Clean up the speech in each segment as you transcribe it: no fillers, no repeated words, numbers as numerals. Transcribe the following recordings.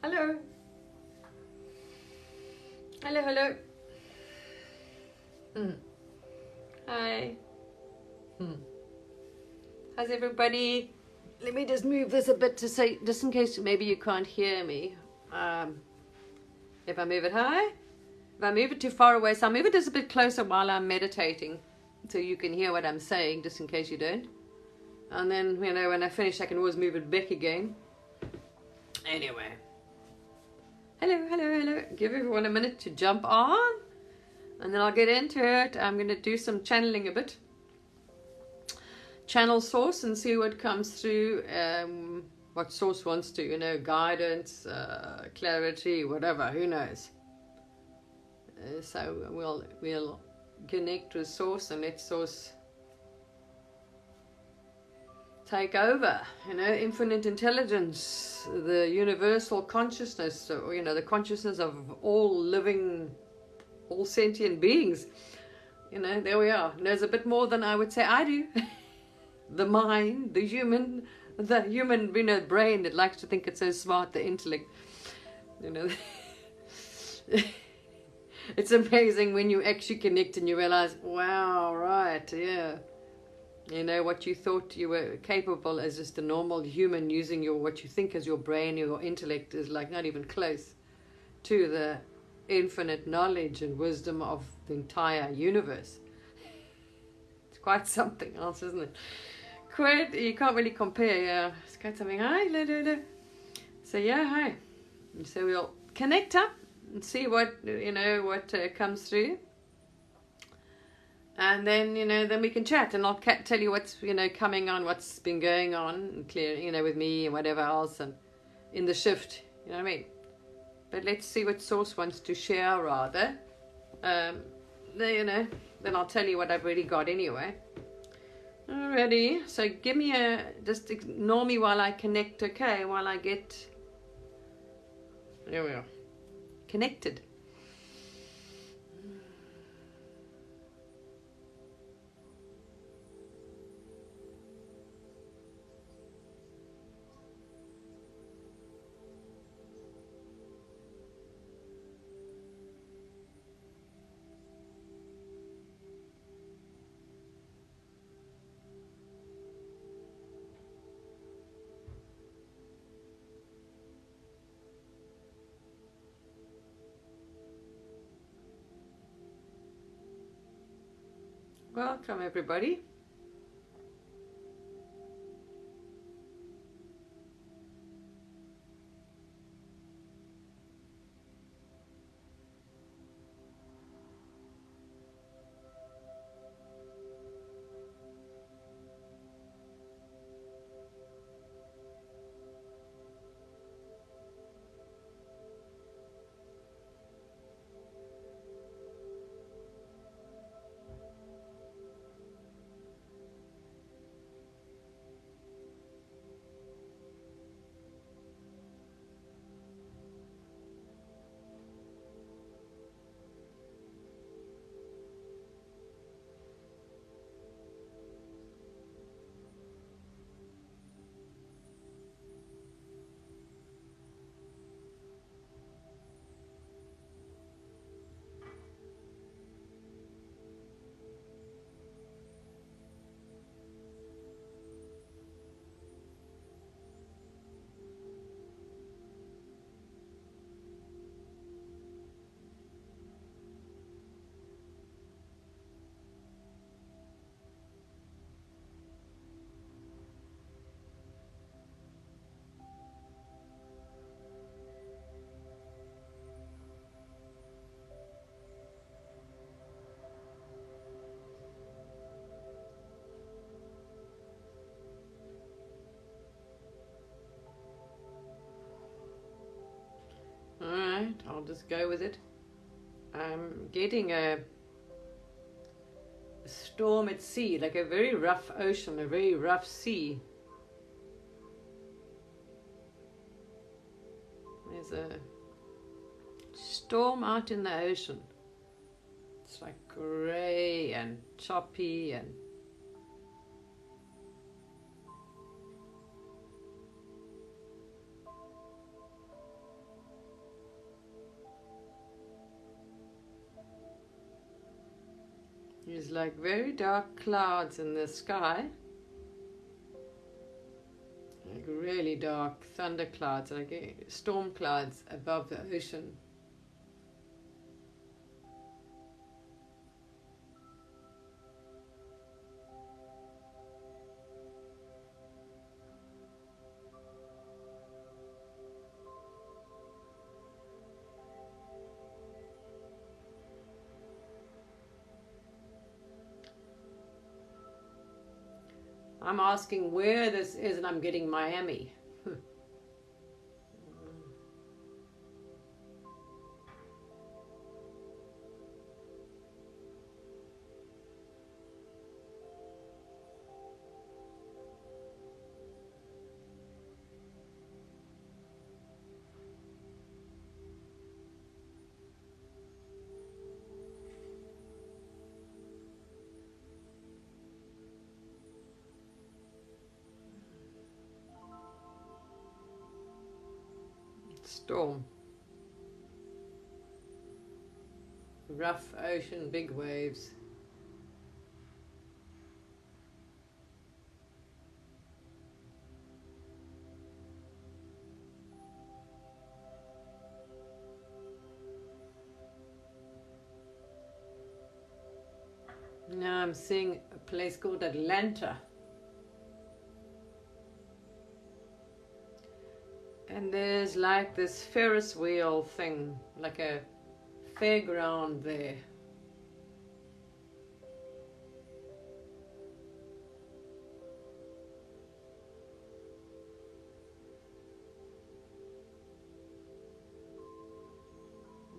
Hello. Hello, hello. Hi. How's everybody? Let me just move this a bit to say, just in case maybe you can't hear me. If I move it high, if I move it too far away, so I'll move it just a bit closer while I'm meditating, so you can hear what I'm saying, just in case you don't. And then, when I finish, I can always move it back again. Anyway. Hello, hello, hello. Give everyone a minute to jump on, and then I'll get into it. I'm going to do some channeling a bit. Channel source and see what comes through, what source wants to, guidance, clarity, whatever, who knows. So we'll connect with source and let source take over, infinite intelligence, the universal consciousness, the consciousness of all living, all sentient beings. There we are. Knows a bit more than I would say I do. The mind, the human brain that likes to think it's so smart, the intellect. It's amazing when you actually connect and you realize, wow, right, yeah. What you thought you were capable as just a normal human using what you think is your brain, your intellect is like not even close to the infinite knowledge and wisdom of the entire universe. It's quite something else, isn't it? You can't really compare, yeah. It's quite something. Hi, hello. So yeah, hi. So we'll connect up and see what comes through, and then then we can chat, and I'll tell you what's coming on, what's been going on, and clear with me and whatever else, and in the shift, what I mean. But let's see what source wants to share rather. Then I'll tell you what I've really got anyway. Alrighty, so give me just ignore me while I connect, okay? While I get, there we are, connected. Welcome everybody. Alright, I'll just go with it. I'm getting a storm at sea, like a very rough ocean, a very rough sea. There's a storm out in the ocean. It's like grey and choppy and There's like very dark clouds in the sky, like really dark thunder clouds, like storm clouds above the ocean. I'm asking where this is, and I'm getting Miami. Storm. Rough ocean, big waves. Now I'm seeing a place called Atlanta. And there's like this Ferris wheel thing, like a fairground there.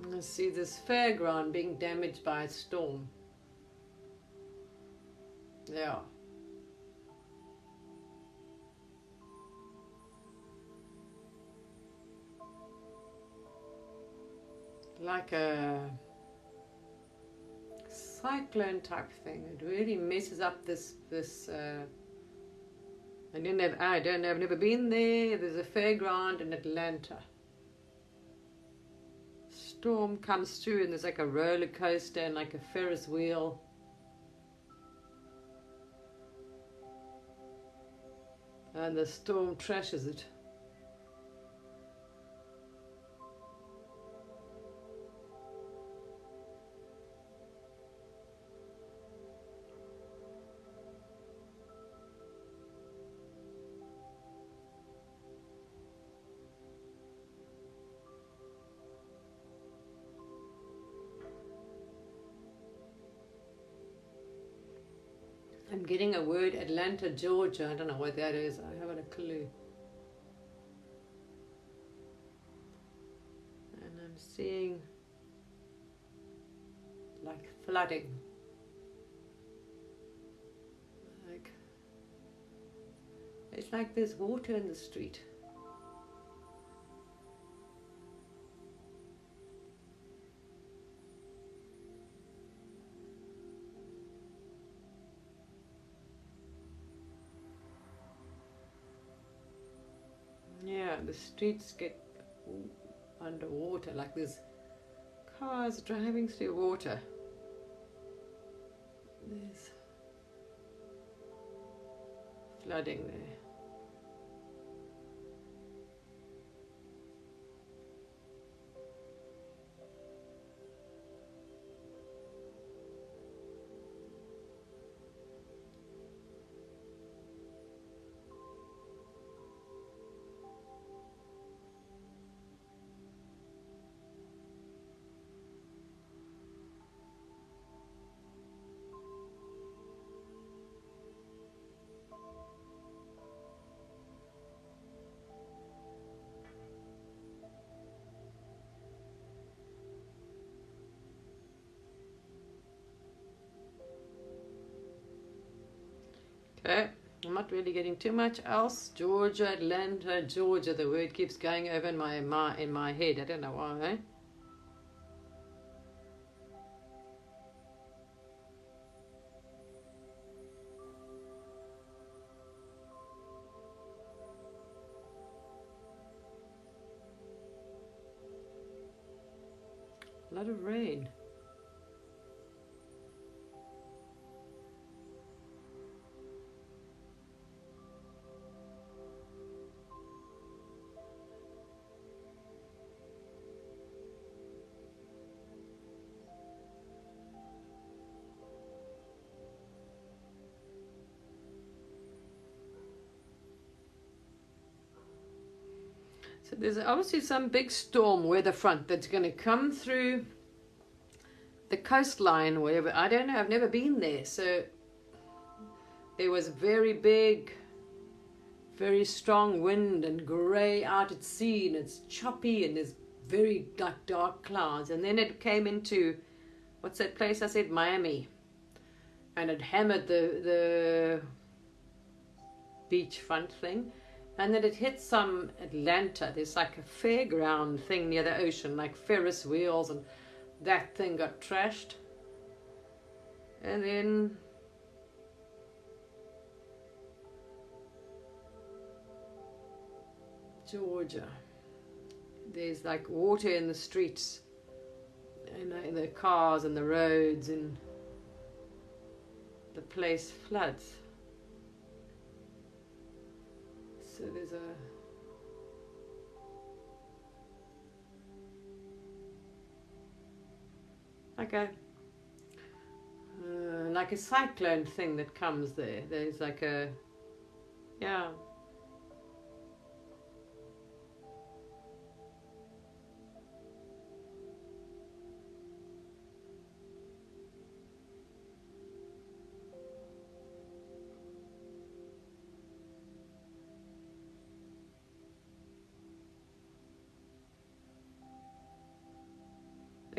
And I see this fairground being damaged by a storm. Yeah. Like a cyclone type thing. It really messes up this I've never been there. There's a fairground in Atlanta. Storm comes through and there's like a roller coaster and like a Ferris wheel. And the storm trashes it. I'm getting a word, Atlanta, Georgia. I don't know what that is. I haven't a clue. And I'm seeing like flooding. Like it's like there's water in the street. Yeah, the streets get underwater, like there's cars driving through water. There's flooding there. Okay, I'm not really getting too much else. Georgia, Atlanta, Georgia. The word keeps going over in my head. I don't know why. A lot of rain. So there's obviously some big storm weather front that's going to come through the coastline or whatever. I don't know, I've never been there. So there was very big, very strong wind and grey out at sea, and it's choppy and there's very dark clouds. And then it came into, what's that place I said, Miami, and it hammered the beachfront thing. And then it hit some Atlanta. There's like a fairground thing near the ocean, like Ferris wheels, and that thing got trashed. And then Georgia, there's like water in the streets, in the cars and the roads, and the place floods. So there's like a cyclone thing that comes there. There's like a, yeah.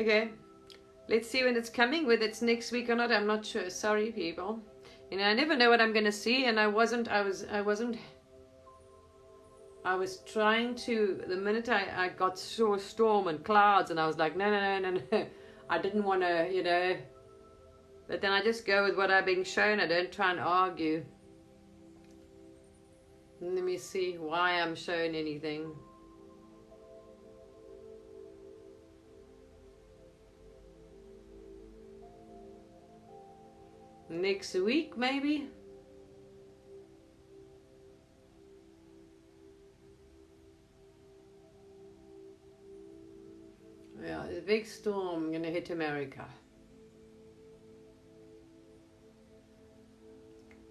Okay, let's see when it's coming, whether it's next week or not, I'm not sure. Sorry, people. You know, I never know what I'm going to see, and I was trying to, the minute I got saw storm and clouds, and I was like, no. I didn't want to, you know, but then I just go with what I'm being shown. I don't try and argue. Let me see why I'm shown anything. Next week, maybe? Yeah, the big storm gonna hit America.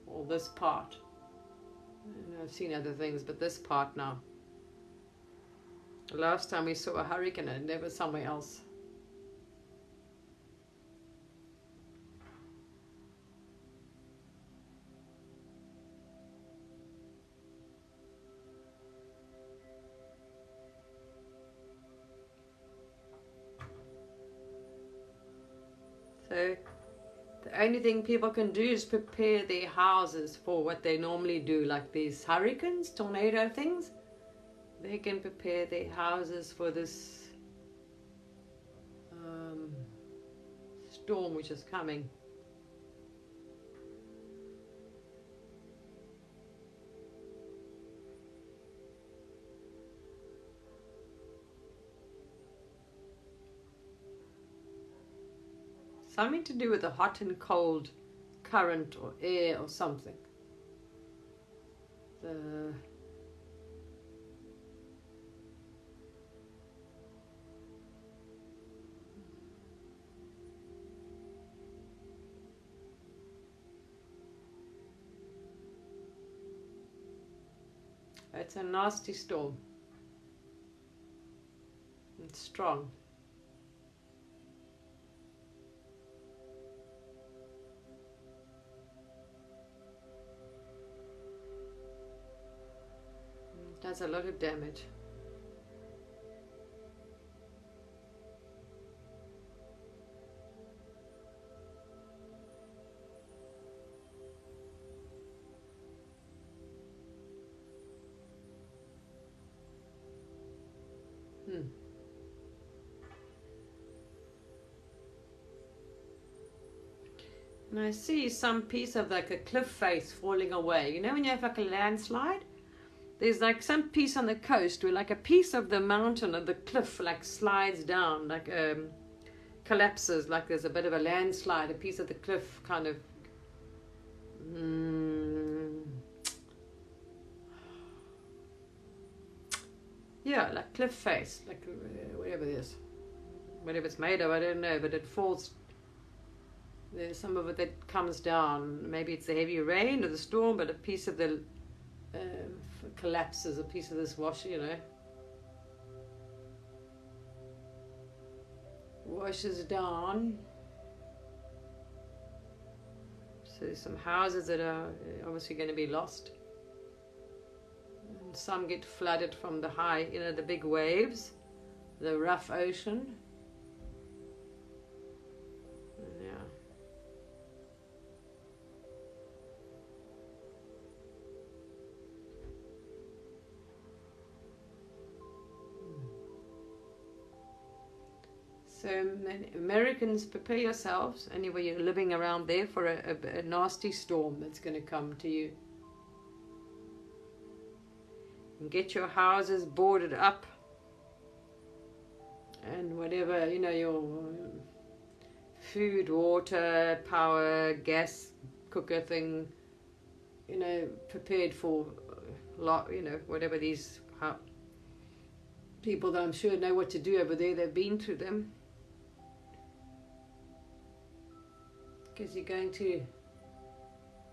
Or this part. I've seen other things, but this part now. Last time we saw a hurricane, and never somewhere else. So the only thing people can do is prepare their houses for what they normally do, like these hurricanes, tornado things. They can prepare their houses for this storm which is coming. Something to do with the hot and cold current or air or something. It's a nasty storm. It's strong. Does a lot of damage. And I see some piece of like a cliff face falling away. You know when you have like a landslide? There's like some piece on the coast where like a piece of the mountain or the cliff like slides down, like collapses, like there's a bit of a landslide, a piece of the cliff kind of yeah, like cliff face, like whatever it is, whatever it's made of, I don't know, but it falls. There's some of it that comes down. Maybe it's the heavy rain or the storm, but a piece of the collapses, a piece of this wash, you know. washes down. So there's some houses that are obviously going to be lost. And some get flooded from the high, you know, the big waves, the rough ocean. Yeah. So Americans, prepare yourselves, anyway you're living around there, for a nasty storm that's going to come to you. And get your houses boarded up, and whatever, you know, your food, water, power, gas cooker thing, you know, prepared for you know, whatever these people that I'm sure know what to do over there, they've been through them. Because you're going to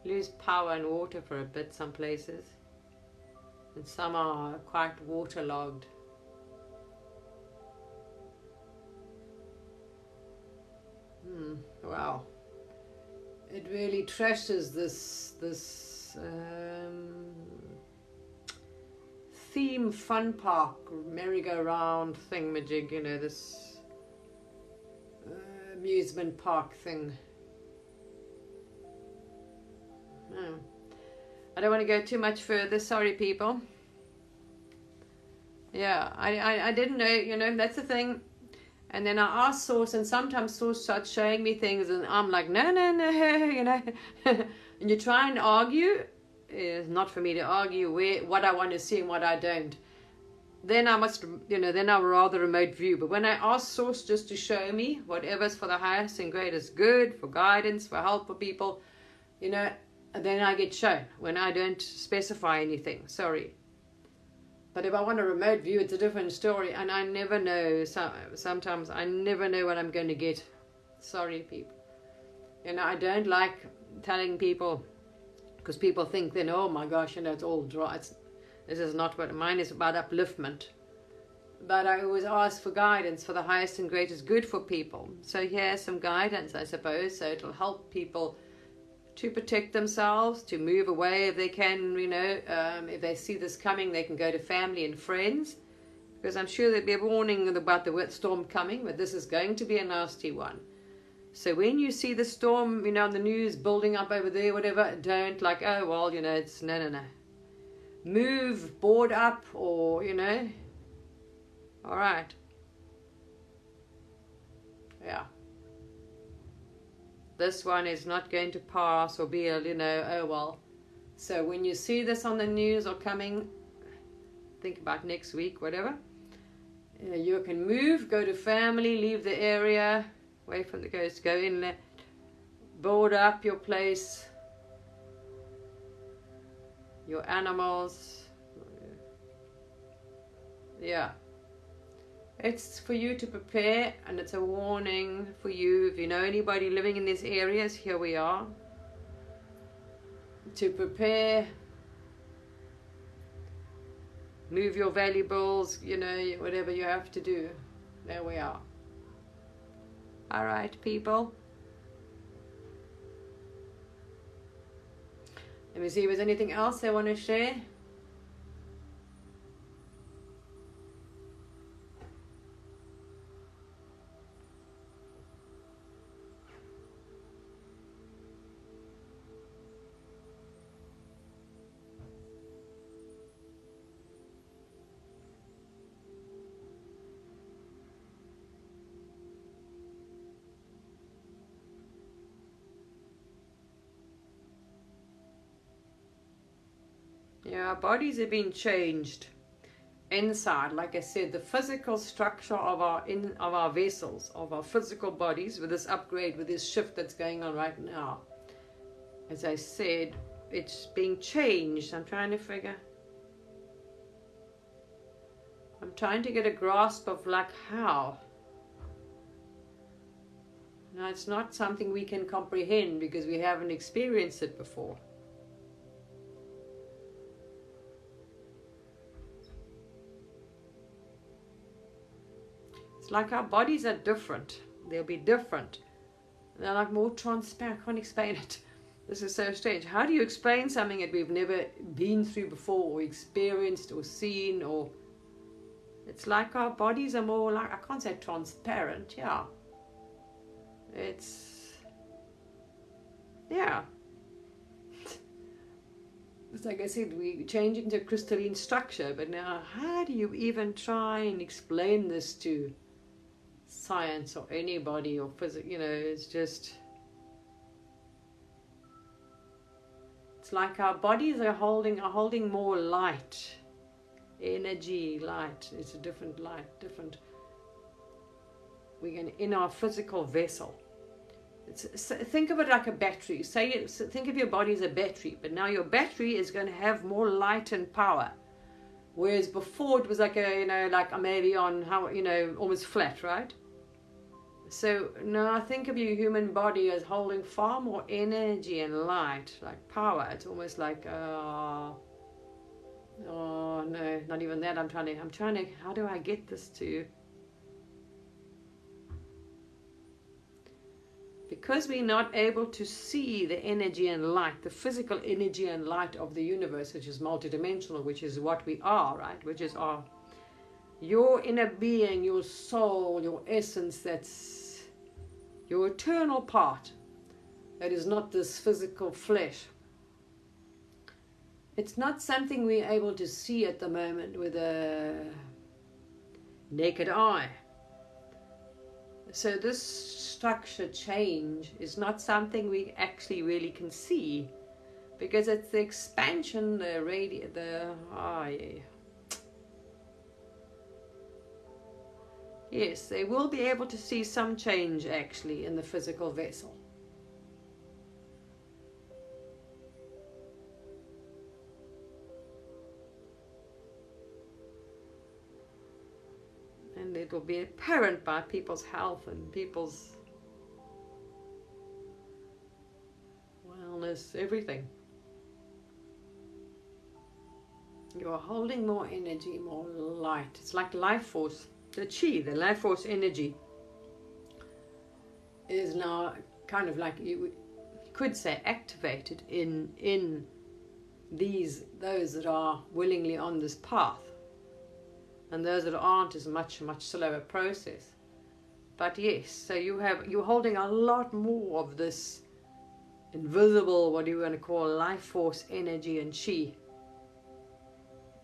lose power and water for a bit some places, and some are quite waterlogged. Wow, it really trashes this theme fun park merry-go-round thingamajig, you know, this amusement park thing. I don't want to go too much further, sorry people. Yeah, I didn't know, you know, that's the thing. And then I asked Source, and sometimes Source starts showing me things, and I'm like, no, you know. And you try and argue. It's not for me to argue what I want to see and what I don't. Then I must, you know, then I'll rather remote view. But when I ask Source just to show me whatever's for the highest and greatest good, for guidance, for help for people, you know, then I get shown when I don't specify anything. Sorry. But if I want a remote view, it's a different story, and I never know. Sometimes I never know what I'm going to get. Sorry, people. You know, I don't like telling people, because people think then, oh my gosh, you know, it's all dry. This is not what mine is about, upliftment. But I always ask for guidance for the highest and greatest good for people. So here's some guidance, I suppose. So it'll help people to protect themselves, to move away if they can, you know. If they see this coming, they can go to family and friends, because I'm sure there'll be a warning about the storm coming, but this is going to be a nasty one. So when you see the storm, you know, on the news building up over there, whatever, don't like, oh, well, you know, it's no. Move, board up, or, you know, all right. Yeah. This one is not going to pass or be a, you know, oh well. So when you see this on the news or coming, think about next week, whatever. You can move, go to family, leave the area, away from the coast, go inland, board up your place, your animals. Yeah. It's for you to prepare, and it's a warning for you. If you know anybody living in these areas, here we are. To prepare, move your valuables, you know, whatever you have to do. There we are. All right, people. Let me see if there's anything else I want to share. Yeah, our bodies have been changed inside. Like I said, the physical structure of our vessels, of our physical bodies, with this upgrade, with this shift that's going on right now. As I said, it's being changed. I'm trying to get a grasp of like how. Now, it's not something we can comprehend because we haven't experienced it before. Like our bodies are different. they'll be different. They're like more transparent. I can't explain it. This is so strange. How do you explain something that we've never been through before, or experienced, or seen, or... It's like our bodies are more like, I can't say transparent, yeah. It's... yeah. It's like I said, we change into a crystalline structure, but now how do you even try and explain this to science or anybody or physics? You know, it's just... It's like our bodies are holding more light, energy, light. It's a different light, different. We're going in our physical vessel. Think of it like a battery. Think of your body as a battery, but now your battery is going to have more light and power. Whereas before it was like a, like maybe on how, almost flat, right? So now think of your human body as holding far more energy and light, like power. It's almost like, oh no, not even that. I'm trying to, how do I get this to you? Because we're not able to see the energy and light, the physical energy and light of the universe, which is multidimensional, which is what we are, right? Which is your inner being, your soul, your essence, that's your eternal part, that is not this physical flesh. It's not something we're able to see at the moment with a naked eye. So this structure change is not something we actually really can see, because it's the expansion, Yes, they will be able to see some change actually in the physical vessel. And it will be apparent by people's health and people's wellness, everything. You are holding more energy, more light. It's like life force. The chi, the life force energy, is now kind of like, you could say, activated in those that are willingly on this path. And those that aren't is a much slower process. But yes, so you're holding a lot more of this invisible, what do you want to call, life force energy and chi,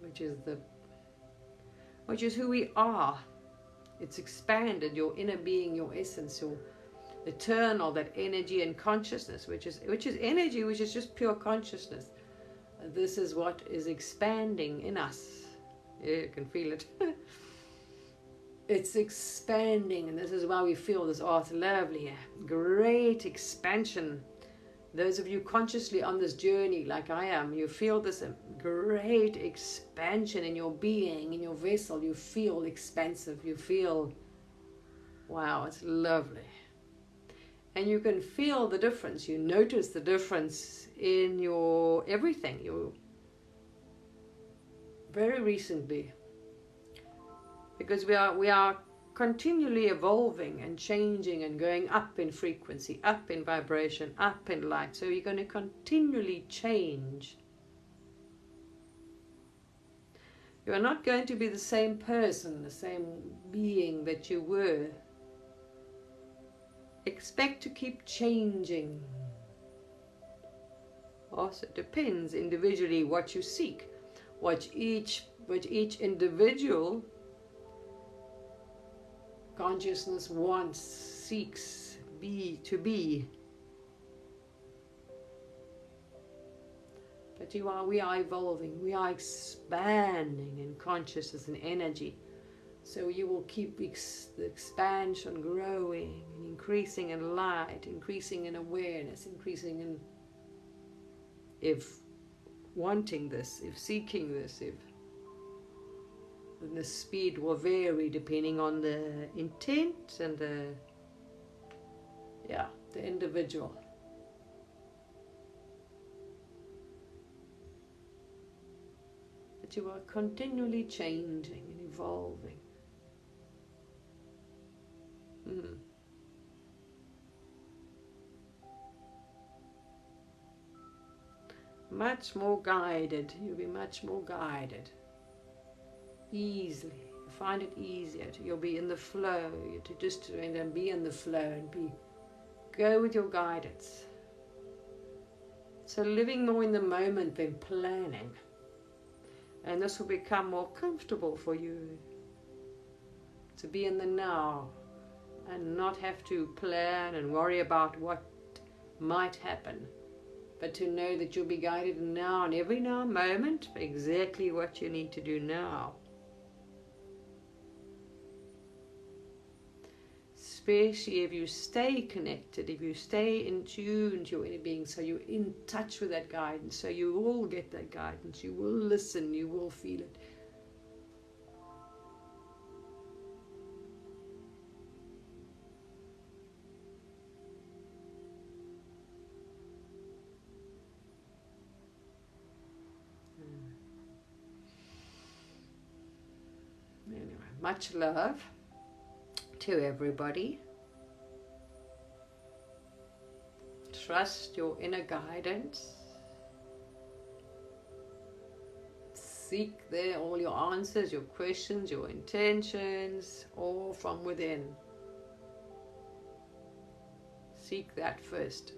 which is who we are. It's expanded, your inner being, your essence, your eternal, that energy and consciousness, which is energy, which is just pure consciousness. This is what is expanding in us. Yeah, you can feel it. It's expanding, and this is why we feel this, it's lovely, great expansion. Those of you consciously on this journey, like I am, you feel this great expansion in your being, in your vessel. You feel expansive. You feel, wow, it's lovely. And you can feel the difference. You notice the difference in your everything. Very recently, because we are continually evolving and changing and going up in frequency, up in vibration, up in light. So you're going to continually change. You are not going to be the same person, the same being that you were. Expect to keep changing. Also, it depends individually what you seek, what each individual consciousness wants, seeks to be. But we are evolving, we are expanding in consciousness and energy. So you will keep the expansion growing and increasing in light, increasing in awareness, increasing in, if wanting this, if seeking this, and the speed will vary depending on the intent and the individual. But you are continually changing and evolving. much more guided. You'll be much more guided. Easily. You find it easier. You'll be in the flow. To just and be in the flow and go with your guidance. So living more in the moment than planning. And this will become more comfortable for you. To be in the now. And not have to plan and worry about what might happen. But to know that you'll be guided now and every now moment for exactly what you need to do now. Especially if you stay connected, if you stay in tune to your inner being, so you're in touch with that guidance, so you will get that guidance, you will listen, you will feel it. Anyway, much love to everybody. Trust your inner guidance. Seek there all your answers, your questions, your intentions, all from within. Seek that first.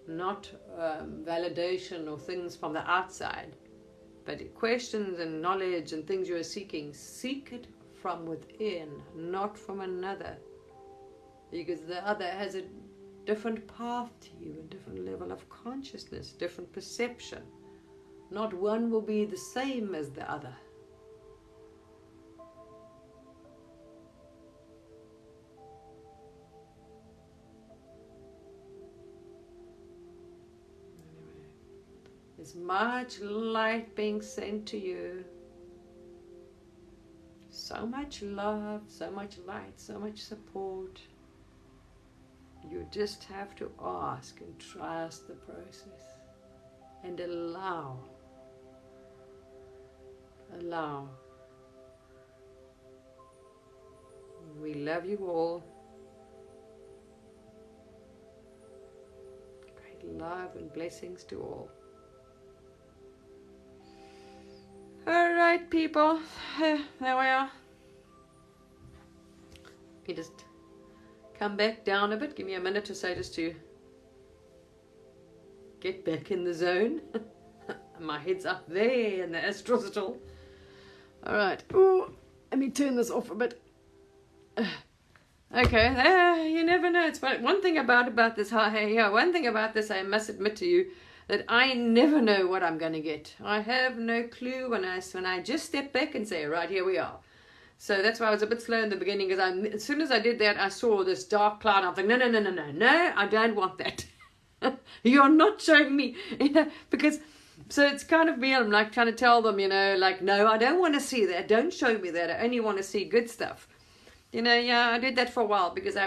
Not validation or things from the outside, but questions and knowledge and things you are seeking, seek it from within, not from another. Because the other has a different path to you, a different level of consciousness, different perception. Not one will be the same as the other. There's much light being sent to you. So much love, so much light, so much support. You just have to ask and trust the process. And allow. Allow. We love you all. Great love and blessings to all. Alright, people, there we are. You just come back down a bit, give me a minute or so just to get back in the zone. My head's up there in the astral still. Alright, let me turn this off a bit. Okay, you never know. It's one thing about this, one thing about this I must admit to you, that I never know what I'm going to get. I have no clue when I just step back and say, right, here we are. So that's why I was a bit slow in the beginning, because as soon as I did that, I saw this dark cloud. I'm like, no, I don't want that. You're not showing me, because, so it's kind of me, I'm like trying to tell them, like, no, I don't want to see that. Don't show me that. I only want to see good stuff. Yeah, I did that for a while, because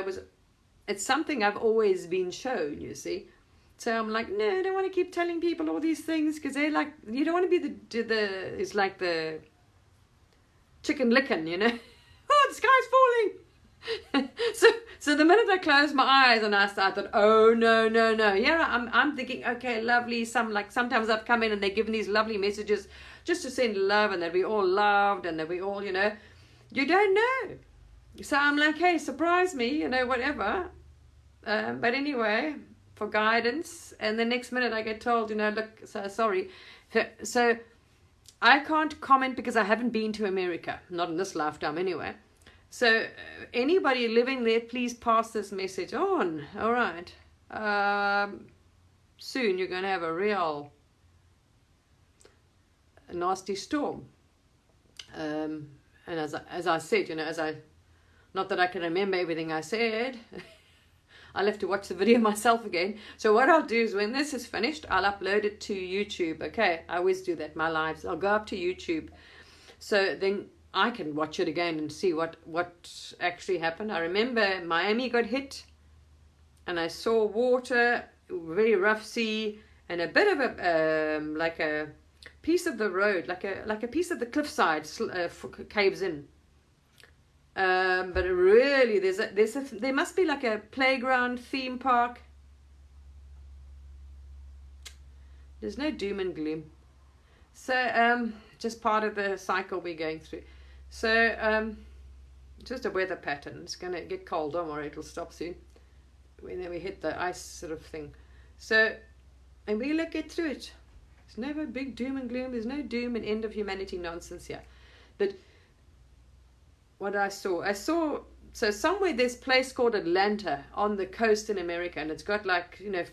it's something I've always been shown, you see. So I'm like, no, I don't want to keep telling people all these things, because they're like, you don't want to be it's like the chicken licking, Oh, the sky's falling. so the minute I closed my eyes and I thought, oh, no. Yeah, I'm thinking, okay, lovely. Sometimes I've come in and they're giving these lovely messages just to send love, and that we all loved, and that we all, you don't know. So I'm like, hey, surprise me, whatever. But anyway, for guidance, and the next minute I get told, look, so sorry. So I can't comment because I haven't been to America, not in this lifetime anyway. So anybody living there, please pass this message on. All right. Soon you're going to have a real nasty storm. And as I said, not that I can remember everything I said. I'll have to watch the video myself again. So what I'll do is when this is finished, I'll upload it to YouTube. Okay, I always do that, my lives. I'll go up to YouTube. So then I can watch it again and see what actually happened. I remember Miami got hit, and I saw water, very rough sea, and a bit of like a piece of the road, like a piece of the cliffside caves in. But really, there must be like a playground theme park There's no doom and gloom. So, just part of the cycle we're going through. So, just a weather pattern. It's going to get cold, don't worry, it'll stop soon. When we hit the ice sort of thing. So, and we'll get through it. There's never big doom and gloom. There's no doom and end of humanity nonsense here. But what I saw, so somewhere there's a place called Atlanta on the coast in America, and it's got like, you know,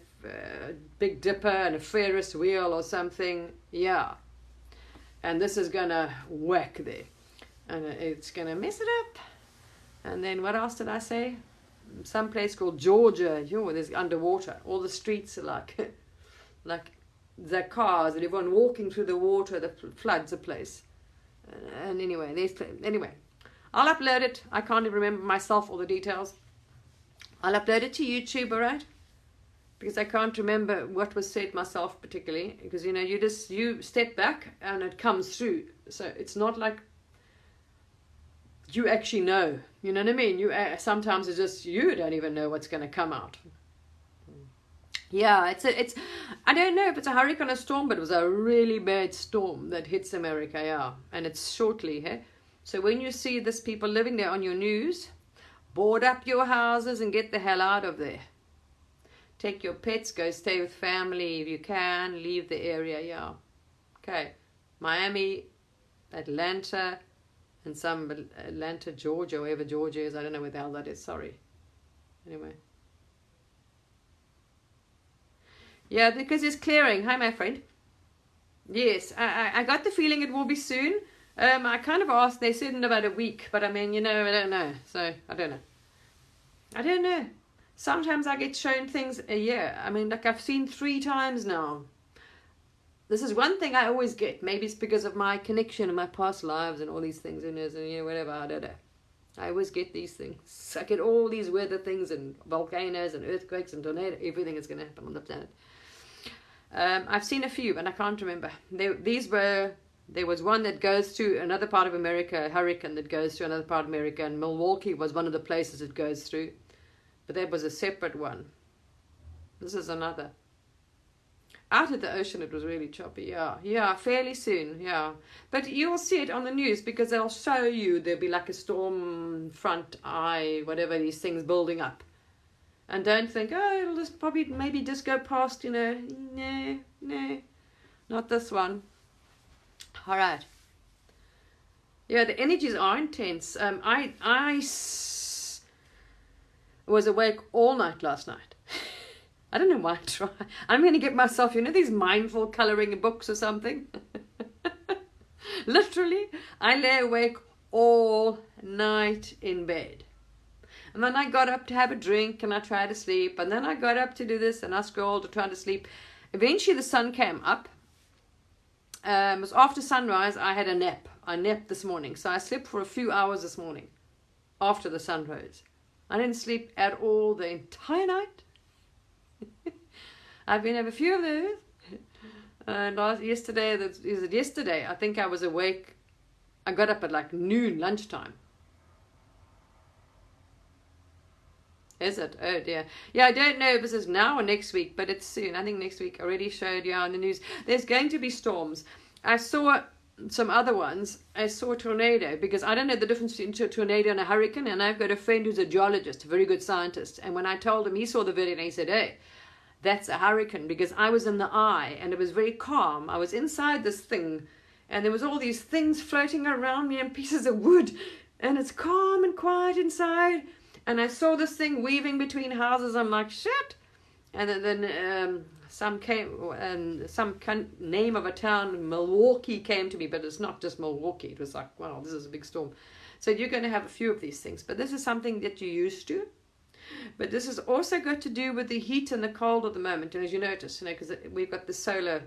Big Dipper and a Ferris wheel or something. Yeah. And this is going to whack there. And it's going to mess it up. And then what else did I say? Some place called Georgia. There's underwater. All the streets are like the cars and everyone walking through the water that floods the place. And anyway, I'll upload it. I can't even remember myself all the details. I'll upload it to YouTube, all right? Because I can't remember what was said myself particularly. Because, you know, you step back and it comes through. So it's not like you actually know. You know what I mean? Sometimes it's just you don't even know what's going to come out. Yeah, it's. I don't know if it's a hurricane or storm, but it was a really bad storm that hits America, yeah. And it's shortly, hey? So when you see this people living there on your news, board up your houses and get the hell out of there. Take your pets, go stay with family if you can, leave the area, yeah. Okay, Miami, Atlanta, and some Atlanta, Georgia, wherever Georgia is. I don't know where the hell that is, sorry. Anyway. Yeah, because it's clearing. Hi, my friend. Yes, I got the feeling it will be soon. I kind of asked, they said in about a week, but I mean, you know, I don't know. So, I don't know. Sometimes I get shown things a year. I mean, like I've seen 3 times now. This is one thing I always get. Maybe it's because of my connection in my past lives and all these things and you know, whatever, I don't know. I always get these things. I get all these weather things and volcanoes and earthquakes and tornadoes. Everything is going to happen on the planet. I've seen a few, and I can't remember. There was one that goes to another part of America, a hurricane that goes to another part of America, and Milwaukee was one of the places it goes through. But that was a separate one. This is another. Out at the ocean, it was really choppy, yeah, fairly soon, yeah. But you'll see it on the news because they'll show you there'll be like a storm front eye, whatever, these things building up. And don't think, oh, it'll just probably maybe just go past, you know. No, not this one. All right. Yeah, the energies are intense. I was awake all night last night. I don't know why I try. I'm going to get myself, you know, these mindful colouring books or something. Literally, I lay awake all night in bed. And then I got up to have a drink and I tried to sleep. And then I got up to do this and I scrolled to try to sleep. Eventually the sun came up. It was after sunrise. I had a nap. I napped this morning. So I slept for a few hours this morning after the sun rose. I didn't sleep at all the entire night. I've been having a few of those. And yesterday, I think I was awake. I got up at like noon, lunchtime. Is it? Oh dear. Yeah, I don't know if this is now or next week, but it's soon. I think next week. I already showed you on the news. There's going to be storms. I saw some other ones. I saw a tornado because I don't know the difference between a tornado and a hurricane. And I've got a friend who's a geologist, a very good scientist. And when I told him, he saw the video and he said, hey, that's a hurricane, because I was in the eye and it was very calm. I was inside this thing and there was all these things floating around me and pieces of wood, and it's calm and quiet inside. And I saw this thing weaving between houses. I'm like, shit. And then some name of a town, Milwaukee, came to me, but it's not just Milwaukee. It was like, wow, this is a big storm. So you're going to have a few of these things, but this is something that you're used to. But this has also got to do with the heat and the cold at the moment. And as you notice, you know, because we've got the solar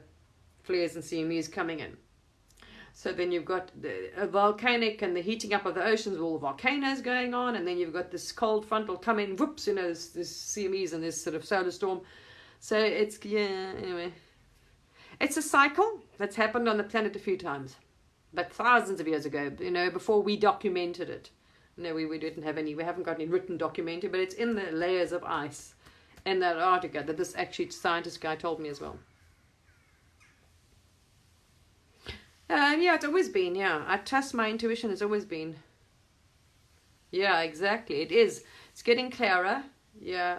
flares and CMEs coming in. So then you've got a volcanic and the heating up of the oceans, all the volcanoes going on, and then you've got this cold front will come in, whoops, you know, this CMEs and this sort of solar storm. So it's, yeah, anyway. It's a cycle that's happened on the planet a few times, but thousands of years ago, you know, before we documented it. No, we didn't have any, we haven't got any written documented, but it's in the layers of ice in that Antarctica that this actually scientist guy told me as well. Yeah, it's always been, yeah. I trust my intuition, it's always been. Yeah, exactly. It is. It's getting clearer. Yeah.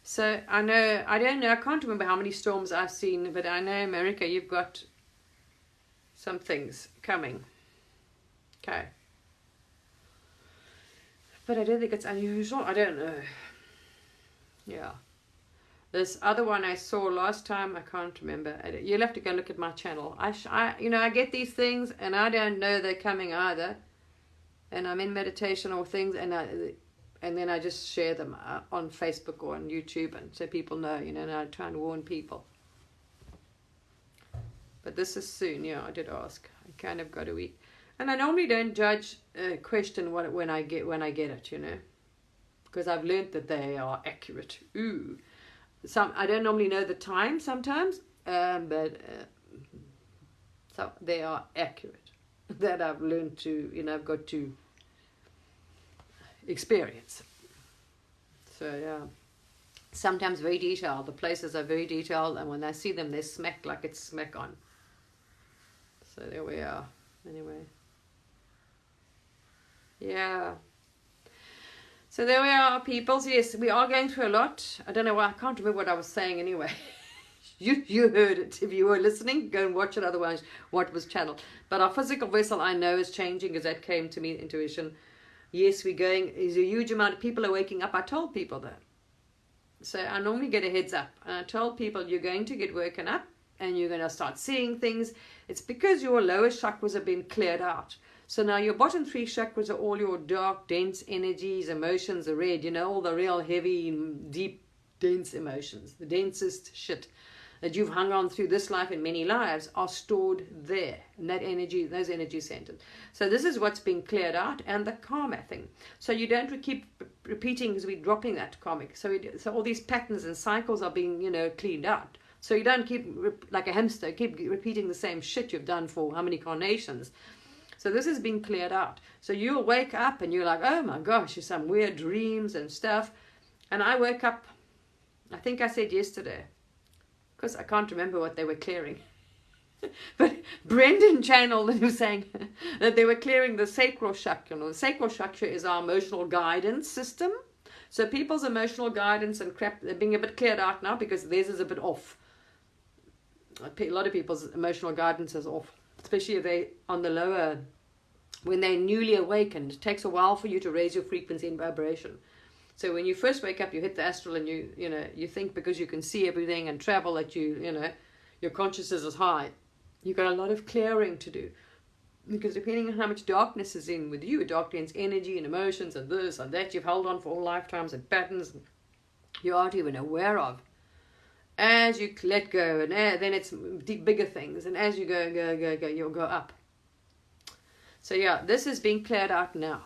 So I know, I don't know, I can't remember how many storms I've seen, but I know America, you've got some things coming. Okay. But I don't think it's unusual. I don't know. Yeah. This other one I saw last time, I can't remember. You'll have to go look at my channel. I get these things and I don't know they're coming either. And I'm in meditation or things, and then I just share them on Facebook or on YouTube, and so people know, and I try and warn people. But this is soon, yeah, I did ask. I kind of got a week. And I normally don't judge, question when I get it, because I've learned that they are accurate. Ooh. I don't normally know the time sometimes, but so they are accurate. That I've learned to, I've got to experience. So yeah, sometimes very detailed. The places are very detailed, and when I see them, they smack like it's smack on. So there we are. Anyway, yeah. So there we are, peoples. Yes, we are going through a lot. I don't know why. I can't remember what I was saying anyway. You heard it. If you were listening, go and watch it. Otherwise, what was channeled. But our physical vessel, I know, is changing, because that came to me, intuition. Yes, we're going. There's a huge amount of people are waking up. I told people that. So I normally get a heads up. And I told people, you're going to get woken up and you're going to start seeing things. It's because your lower chakras have been cleared out. So now your bottom 3 chakras are all your dark, dense energies, emotions, the red, all the real heavy, deep, dense emotions, the densest shit that you've hung on through this life and many lives are stored there, and that energy, those energy centers. So this is what's being cleared out, and the karma thing. So you don't keep repeating, because we're dropping that karmic. So all these patterns and cycles are being, cleaned out. So you don't keep, like a hamster, keep repeating the same shit you've done for how many carnations. So this is being cleared out. So you'll wake up and you're like, oh my gosh, there's some weird dreams and stuff. And I woke up, I think I said yesterday, because I can't remember what they were clearing. But Brendan channeled and was saying that they were clearing the sacral chakra. The sacral chakra is our emotional guidance system. So people's emotional guidance and crap, they're being a bit cleared out now, because theirs is a bit off. A lot of people's emotional guidance is off, especially if they're on the lower, when they're newly awakened. It takes a while for you to raise your frequency and vibration. So when you first wake up, you hit the astral, and you think, because you can see everything and travel, that your consciousness is high. You've got a lot of clearing to do, because depending on how much darkness is in with you, dark dense energy and emotions and this and that you've held on for all lifetimes, and patterns you aren't even aware of. As you let go, and then it's bigger things, and as you go, you'll go up. So yeah, this is being cleared out now.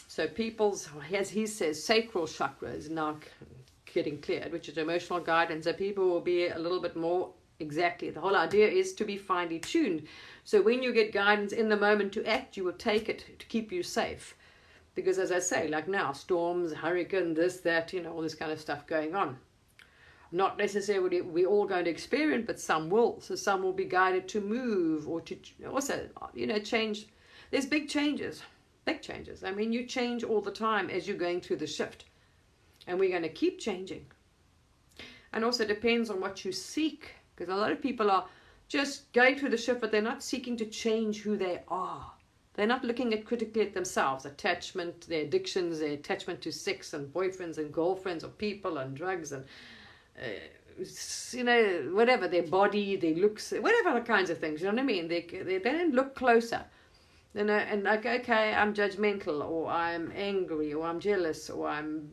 So people's, as he says, sacral chakra is now getting cleared, which is emotional guidance. So people will be a little bit more, exactly. The whole idea is to be finely tuned. So when you get guidance in the moment to act, you will take it to keep you safe. Because as I say, like now, storms, hurricane, this, that, all this kind of stuff going on. Not necessarily we're all going to experience, but some will. So some will be guided to move, or to also, change. There's big changes. Big changes. I mean, you change all the time as you're going through the shift. And we're going to keep changing. And also it depends on what you seek. Because a lot of people are just going through the shift, but they're not seeking to change who they are. They're not looking critically at themselves. Attachment, their addictions, their attachment to sex and boyfriends and girlfriends or people and drugs and, whatever, their body, their looks, whatever kinds of things. You know what I mean? They don't look closer. And like, okay, I'm judgmental, or I'm angry, or I'm jealous, or I'm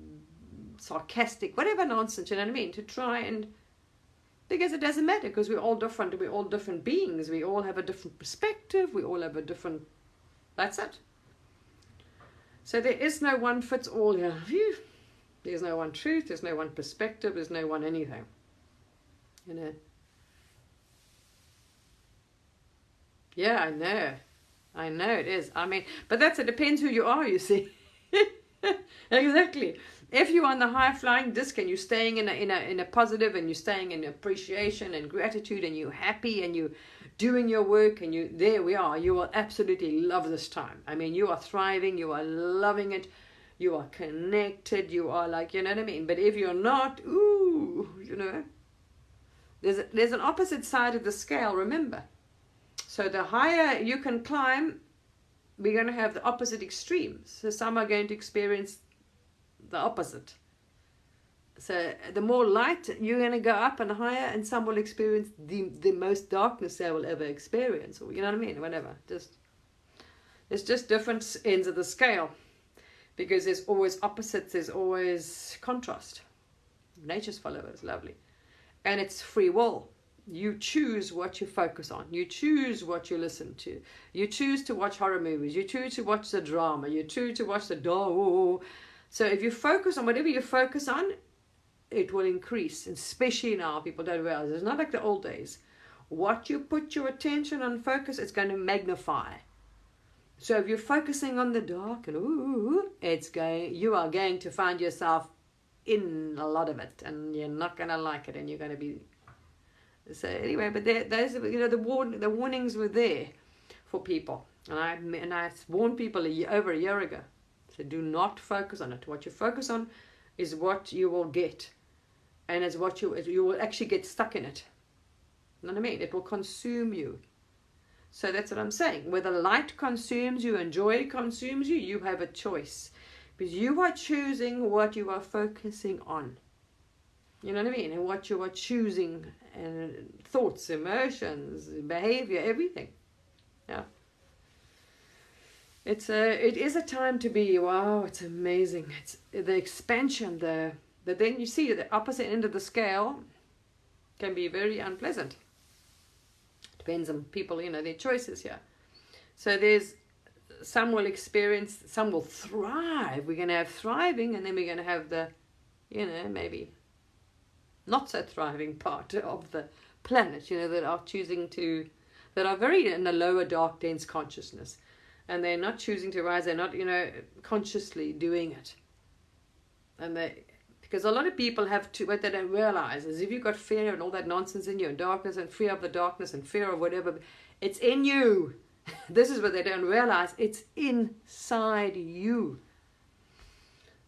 sarcastic, whatever nonsense, you know what I mean? To try and, because it doesn't matter, because we're all different, we're all different beings, we all have a different perspective, we all have a different, that's it. So there is no one fits all here. There's no one truth, there's no one perspective, there's no one anything. Yeah, I know it is. I mean, but it depends who you are, you see. Exactly. If you're on the high flying disc and you're staying in a positive, and you're staying in appreciation and gratitude, and you're happy, and you doing your work, and there we are. You will absolutely love this time. I mean, you are thriving, you are loving it, you are connected, you are like, you know what I mean? But if you're not, ooh, you know, there's an opposite side of the scale, remember. So the higher you can climb, we're going to have the opposite extremes. So some are going to experience the opposite. So the more light, you're going to go up and higher, and some will experience the most darkness they will ever experience. Or, you know what I mean? Whatever. It's just different ends of the scale. Because there's always opposites, there's always contrast. Nature's followers, lovely. And it's free will. You choose what you focus on. You choose what you listen to. You choose to watch horror movies. You choose to watch the drama. You choose to watch the dog. So if you focus on whatever you focus on, it will increase. Especially now, people don't realize. It's not like the old days. What you put your attention on, focus, it's going to magnify. So if you're focusing on the dark, and you are going to find yourself in a lot of it, and you're not going to like it, and you're going to be. So anyway, but those, you know, the warnings were there for people, and I warned people over a year ago. So do not focus on it. What you focus on is what you will get, and it's what you will actually get stuck in it. You know what I mean? It will consume you. So that's what I'm saying. Whether light consumes you and joy consumes you, you have a choice. Because you are choosing what you are focusing on. You know what I mean? And what you are choosing, and thoughts, emotions, behavior, everything. Yeah. It is a time to be, wow, it's amazing. It's the expansion, but then you see the opposite end of the scale can be very unpleasant. Depends on people, you know, their choices here. So some will experience, some will thrive. We're going to have thriving, and then we're going to have the, you know, maybe not so thriving part of the planet, you know, that are very in a lower dark dense consciousness. And they're not choosing to rise. They're not, you know, consciously doing it. Because a lot of people what they don't realize is if you've got fear and all that nonsense in you, and darkness and fear of the darkness and fear of whatever, it's in you. This is what they don't realize. It's inside you.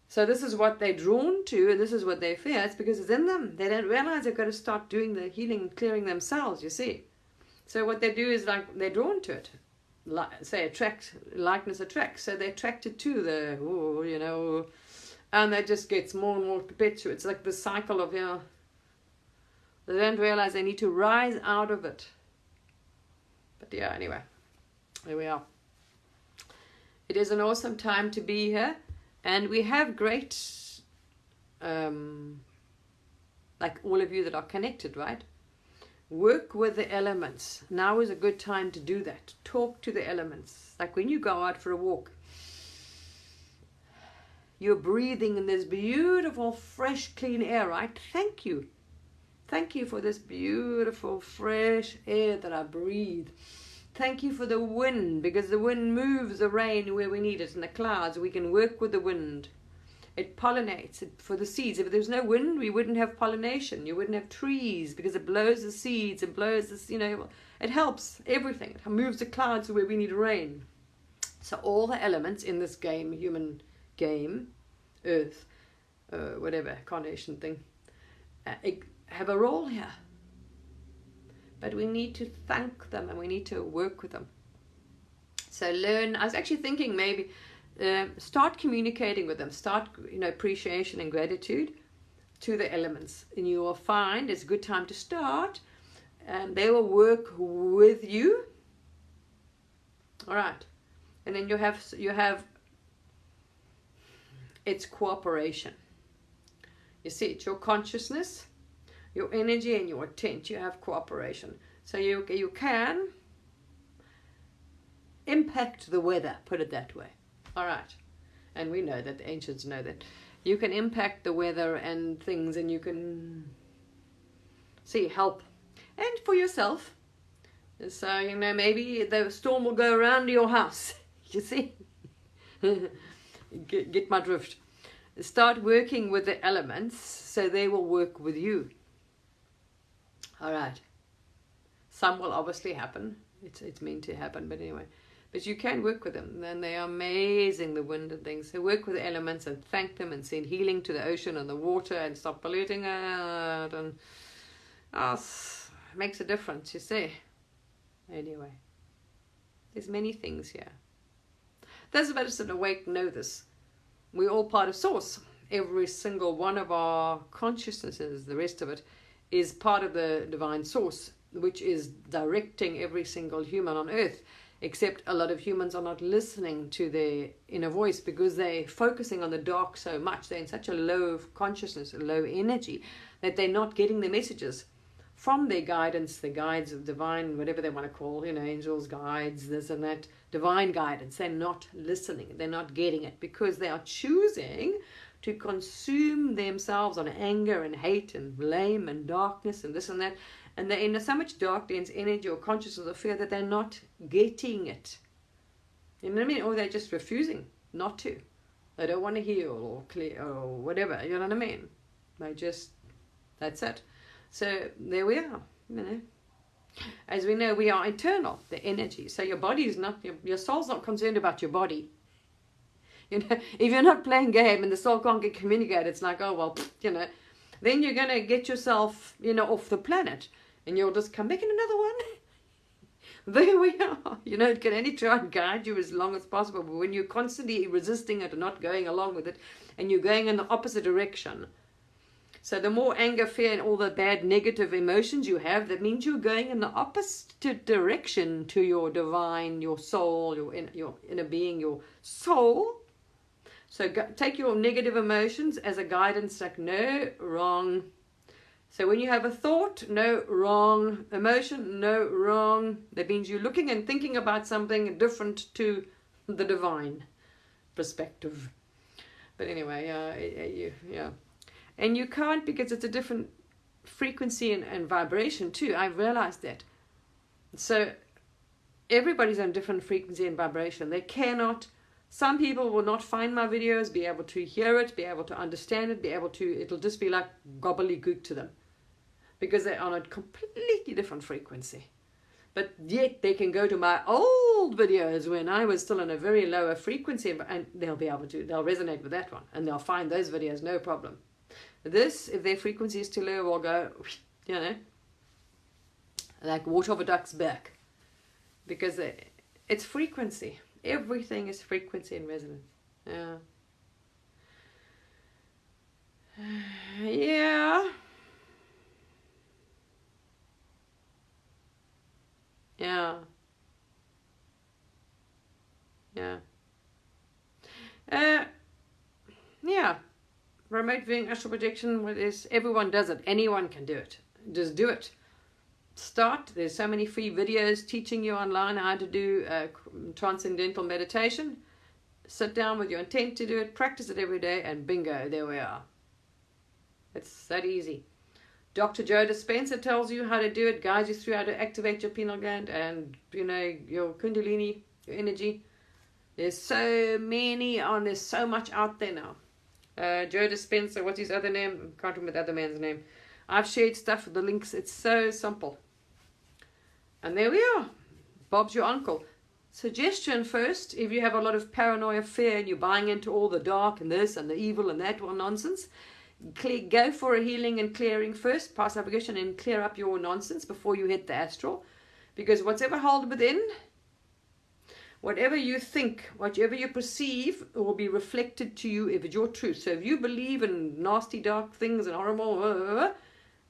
So this is what they're drawn to, and this is what they fear. It's because it's in them. They don't realize they've got to start doing the healing and clearing themselves, you see. So what they do is like they're drawn to it. Likeness attracts. So they're attracted to the, you know, and that just gets more and more perpetual. It's like the cycle of, you know, they don't realize they need to rise out of it. But yeah, anyway, here we are. It is an awesome time to be here, and we have great, like all of you that are connected, right? Work with the elements. Now is a good time to do that. Talk to the elements. Like when you go out for a walk, you're breathing in this beautiful, fresh, clean air, right? Thank you. Thank you for this beautiful, fresh air that I breathe. Thank you for the wind, because the wind moves the rain where we need it, in the clouds. We can work with the wind. It pollinates it for the seeds. If there's no wind, we wouldn't have pollination. You wouldn't have trees, because it blows the seeds. It blows this, you know, it helps everything. It moves the clouds where we need rain. So all the elements in this game, human game, earth, whatever, carnation thing, have a role here. But we need to thank them, and we need to work with them. So learn. I was actually thinking maybe start communicating with them. Start, you know, appreciation and gratitude to the elements, and you will find it's a good time to start. And they will work with you. All right, and then you have it's cooperation. You see, it's your consciousness, your energy, and your intent. You have cooperation. So you can impact the weather, put it that way. All right. And we know that, the ancients know that. You can impact the weather and things, and you can help. And for yourself. So, you know, maybe the storm will go around your house. You see? Get my drift. Start working with the elements so they will work with you. All right. Some will obviously happen. It's meant to happen, but anyway. But you can work with them, and they are amazing, the wind and things. So work with the elements and thank them and send healing to the ocean and the water and stop polluting it. And it makes a difference, you see. Anyway, there's many things here. Those of us that are awake know this. We're all part of Source. Every single one of our consciousnesses, the rest of it, is part of the divine Source, which is directing every single human on earth. Except a lot of humans are not listening to their inner voice because they're focusing on the dark so much. They're in such a low consciousness, a low energy, that they're not getting the messages from their guidance, the guides of divine, whatever they want to call, angels, guides, this and that, divine guidance. They're not listening. They're not getting it because they are choosing to consume themselves on anger and hate and blame and darkness and this and that. And they're in so much dark, dense energy or consciousness of fear that they're not getting it. You know what I mean? Or they're just refusing not to. They don't want to heal or clear or whatever. You know what I mean? That's it. So there we are. As we know, we are eternal, the energy. So your body is not, your soul's not concerned about your body. If you're not playing game and the soul can't get communicated, it's like, oh, well, then you're going to get yourself, off the planet. And you'll just come back in another one. There we are. It can only try and guide you as long as possible. But when you're constantly resisting it and not going along with it, and you're going in the opposite direction. So the more anger, fear, and all the bad negative emotions you have, that means you're going in the opposite direction to your divine, your soul, your inner being, your soul. So take your negative emotions as a guidance, like, no, wrong. So when you have a thought, no, wrong. Emotion, no, wrong. That means you're looking and thinking about something different to the divine perspective. But anyway, yeah. And you can't, because it's a different frequency and vibration too. I've realized that. So everybody's on different frequency and vibration. They cannot, some people will not find my videos, be able to hear it, be able to understand it, it'll just be like gobbledygook to them. Because they're on a completely different frequency. But yet they can go to my old videos when I was still in a very lower frequency, and they'll resonate with that one. And they'll find those videos, no problem. This, if their frequency is too low, will go, like water off a duck's back. Because it's frequency. Everything is frequency and resonance. Yeah. Yeah. Yeah. Yeah. Yeah. Remote viewing, astral projection, everyone does it. Anyone can do it. Just do it. Start. There's so many free videos teaching you online how to do transcendental meditation. Sit down with your intent to do it. Practice it every day, and bingo, there we are. It's that easy. Dr. Joe Dispenza tells you how to do it, guides you through how to activate your pineal gland and, your kundalini, your energy. There's so many there's so much out there now. Joe Dispenza, what's his other name? I can't remember the other man's name. I've shared stuff with the links. It's so simple. And there we are. Bob's your uncle. Suggestion first, if you have a lot of paranoia, fear, and you're buying into all the dark and this and the evil and that nonsense, go for a healing and clearing first, past navigation, and clear up your nonsense before you hit the astral. Because whatever held within, whatever you think, whatever you perceive, will be reflected to you if it's your truth. So if you believe in nasty, dark things and horrible,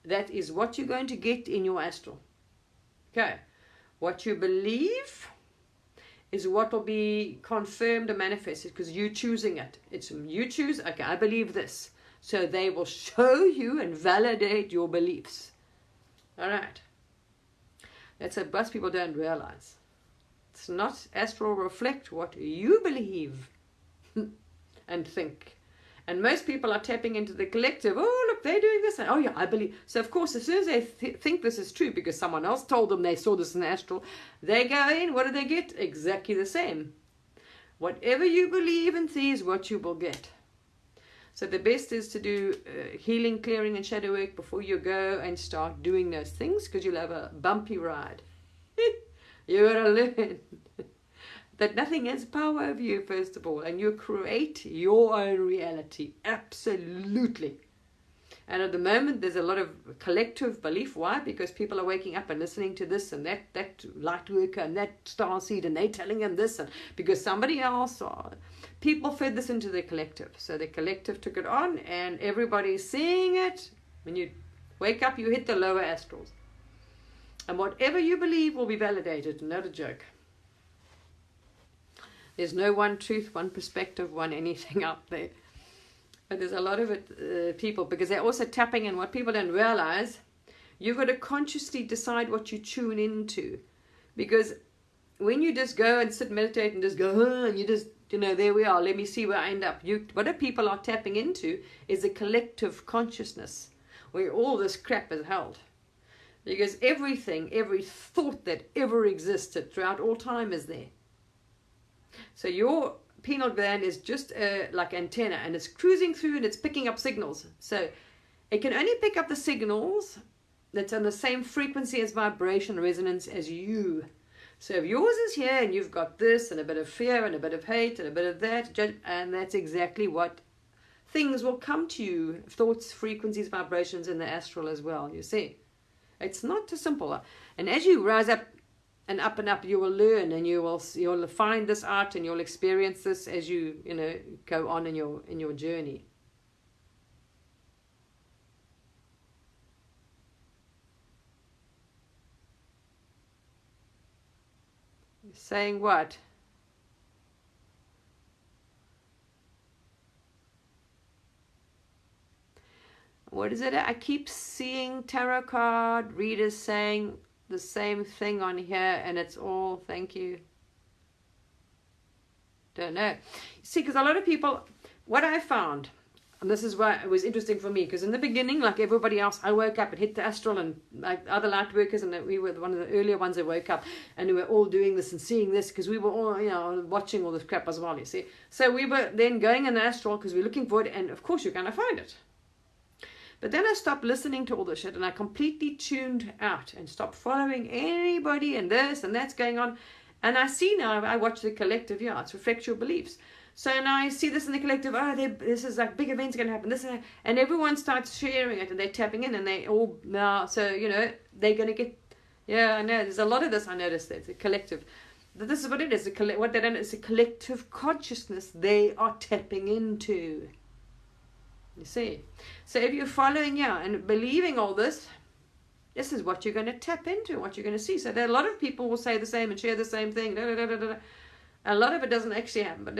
that is what you're going to get in your astral. Okay. What you believe is what will be confirmed and manifested because you're choosing it. It's you choose, okay, I believe this. So they will show you and validate your beliefs. All right. That's what most people don't realize. It's not astral reflect what you believe and think. And most people are tapping into the collective. Oh, look, they're doing this. And, oh, yeah, I believe. So, of course, as soon as they think this is true because someone else told them they saw this in the astral, they go in. What do they get? Exactly the same. Whatever you believe and see is what you will get. So the best is to do healing, clearing, and shadow work before you go and start doing those things, because you'll have a bumpy ride. You gotta learn that nothing has power over you, first of all, and you create your own reality. Absolutely. And at the moment, there's a lot of collective belief. Why? Because people are waking up and listening to this and that light worker and that starseed, and they're telling them this, and because somebody else, or people fed this into the collective. So the collective took it on, and everybody's seeing it. When you wake up, you hit the lower astrals. And whatever you believe will be validated, not a joke. There's no one truth, one perspective, one anything out there. But there's a lot of it, people, because they're also tapping in. What people don't realize, you've got to consciously decide what you tune into. Because when you just go and sit, meditate, and just go, and you just, there we are, let me see where I end up. What people are tapping into is a collective consciousness where all this crap is held. Because everything, every thought that ever existed throughout all time is there. So your pineal gland is just like antenna, and it's cruising through and it's picking up signals. So it can only pick up the signals that's on the same frequency as vibration resonance as you. So if yours is here and you've got this and a bit of fear and a bit of hate and a bit of that, and that's exactly what things will come to you. Thoughts, frequencies, vibrations in the astral as well, you see. It's not too simple. And as you rise up, and up, you will learn, and you'll find this out, and you'll experience this as you go on in your journey. Saying what? What is it? I keep seeing tarot card readers saying the same thing on here, and it's all thank you. Don't know. See, because a lot of people, what I found, and this is why it was interesting for me, because in the beginning, like everybody else, I woke up and hit the astral, and like other light workers, and we were one of the earlier ones that woke up, and we were all doing this and seeing this, because we were all, watching all this crap as well, you see. So we were then going in the astral because we were looking for it, and of course you're going to find it. But then I stopped listening to all this shit, and I completely tuned out and stopped following anybody and this and that's going on. And I see now, I watch the collective, it reflects your beliefs. So now I see this in the collective, this is like big events going to happen, this and everyone starts sharing it, and they're tapping in, and they all now, so, they're going to get, I know, there's a lot of this, I noticed that, the collective. But this is what it is, what they don't, it's a collective consciousness they are tapping into. You see, so if you're following and believing all this is what you're going to tap into, what you're going to see. So there are a lot of people will say the same and share the same thing. A lot of it doesn't actually happen, but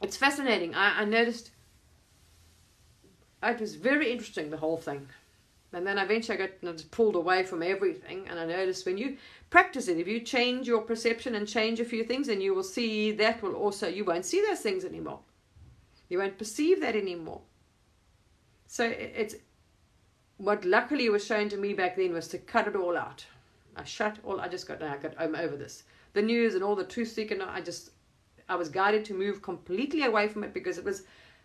it's fascinating. I noticed it was very interesting, the whole thing. And then eventually I got pulled away from everything, and I noticed when you practice it, if you change your perception and change a few things, and you will see that will also, you won't see those things anymore. You won't perceive that anymore. So it's what luckily was shown to me back then was to cut it all out. I'm over this. The news and all the truth seeking, I was guided to move completely away from it, because it was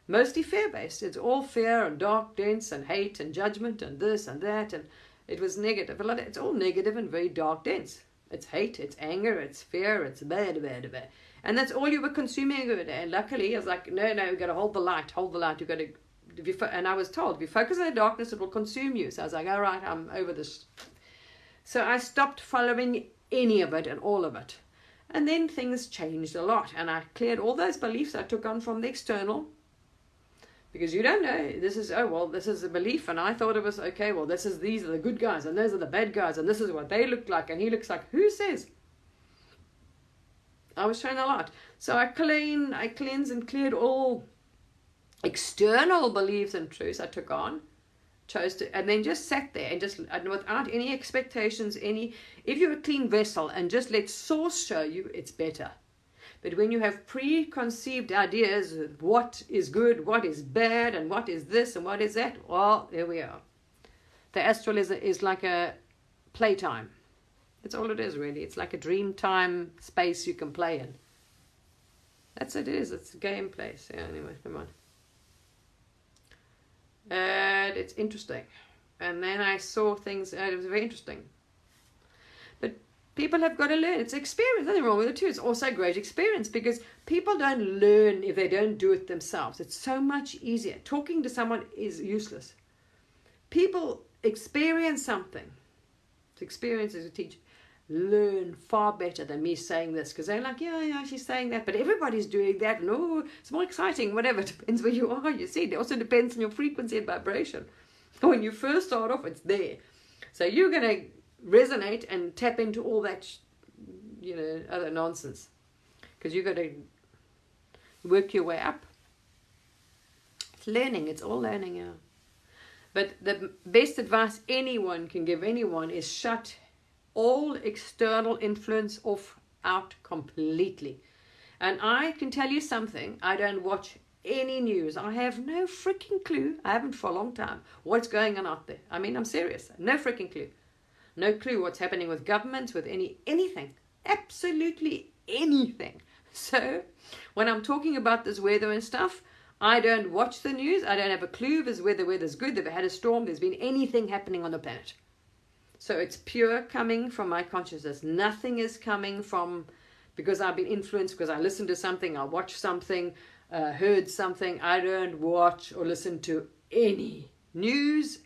mostly fear-based. It's all fear and dark, dense, and hate and judgment and this and that, and it was negative. It's all negative and very dark, dense. It's hate, it's anger, it's fear, it's bad. And that's all you were consuming. And luckily, I was like, no, you've got to hold the light. You've got to, and I was told, if you focus on the darkness, it will consume you. So I was like, all right, I'm over this. So I stopped following any of it and all of it. And then things changed a lot. And I cleared all those beliefs I took on from the external. Because you don't know, this is a belief, and I thought it was, okay, well, these are the good guys, and those are the bad guys, and this is what they look like, and he looks like, who says? I was shown a lot. So I cleansed and cleared all external beliefs and truths I took on, and then just sat there, and without any expectations, if you're a clean vessel, and just let source show you, it's better. But when you have preconceived ideas, what is good, what is bad, and what is this, and what is that, well, there we are. The astral is like a playtime. That's all it is, really. It's like a dream time space you can play in. That's what it is. It's a game place. Yeah, anyway, come on. it's interesting. And then I saw things, and it was very interesting. But people have got to learn. It's experience. Nothing wrong with it too. It's also a great experience because people don't learn if they don't do it themselves. It's so much easier. Talking to someone is useless. People experience something. To experience as a teacher. Learn far better than me saying this, because they're like, yeah, she's saying that, but everybody's doing that, and oh, it's more exciting, whatever. It depends where you are, you see. It also depends on your frequency and vibration. When you first start off, it's there. So you're going to resonate and tap into all that, other nonsense, because you've got to work your way up. It's learning. It's all learning, yeah. But the best advice anyone can give anyone is shut all external influence out completely. And I can tell you something, I don't watch any news. I have no freaking clue, I haven't for a long time, what's going on out there. I mean, I'm serious. No freaking clue. No clue what's happening with governments, with anything. Absolutely anything. So, when I'm talking about this weather and stuff, I don't watch the news. I don't have a clue if the weather's good, if it had a storm, there's been anything happening on the planet. So it's pure coming from my consciousness. Nothing is coming from because I've been influenced, because I listened to something, I watched something, heard something. I don't watch or listen to any news,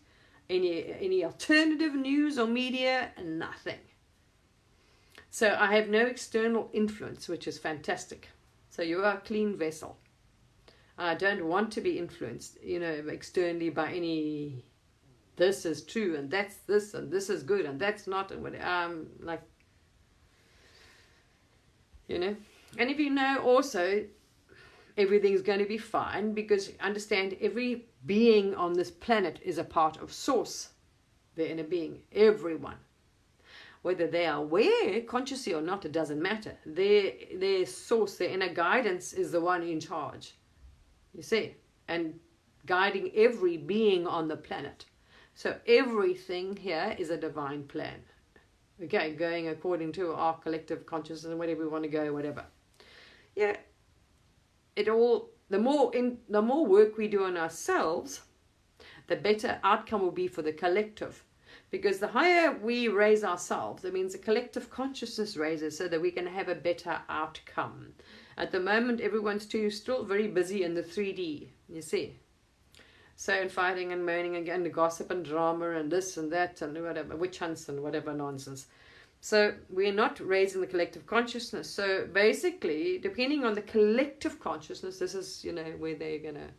any alternative news or media, nothing. So I have no external influence, which is fantastic. So you are a clean vessel. I don't want to be influenced, externally by any... This is true, and that's this, and this is good, and that's not, and what and if you know also everything's going to be fine, because understand every being on this planet is a part of source, their inner being, everyone, whether they are aware consciously or not, it doesn't matter. Their source, their inner guidance is the one in charge, you see, and guiding every being on the planet. So everything here is a divine plan. Okay, going according to our collective consciousness and wherever we want to go, whatever. Yeah, the more work we do on ourselves, the better outcome will be for the collective. Because the higher we raise ourselves, that means the collective consciousness raises, so that we can have a better outcome. At the moment, everyone's still very busy in the 3D, you see. So, and fighting and moaning again, the gossip and drama and this and that and whatever, witch hunts and whatever nonsense. So, we're not raising the collective consciousness. So, basically, depending on the collective consciousness, this is, where they're going to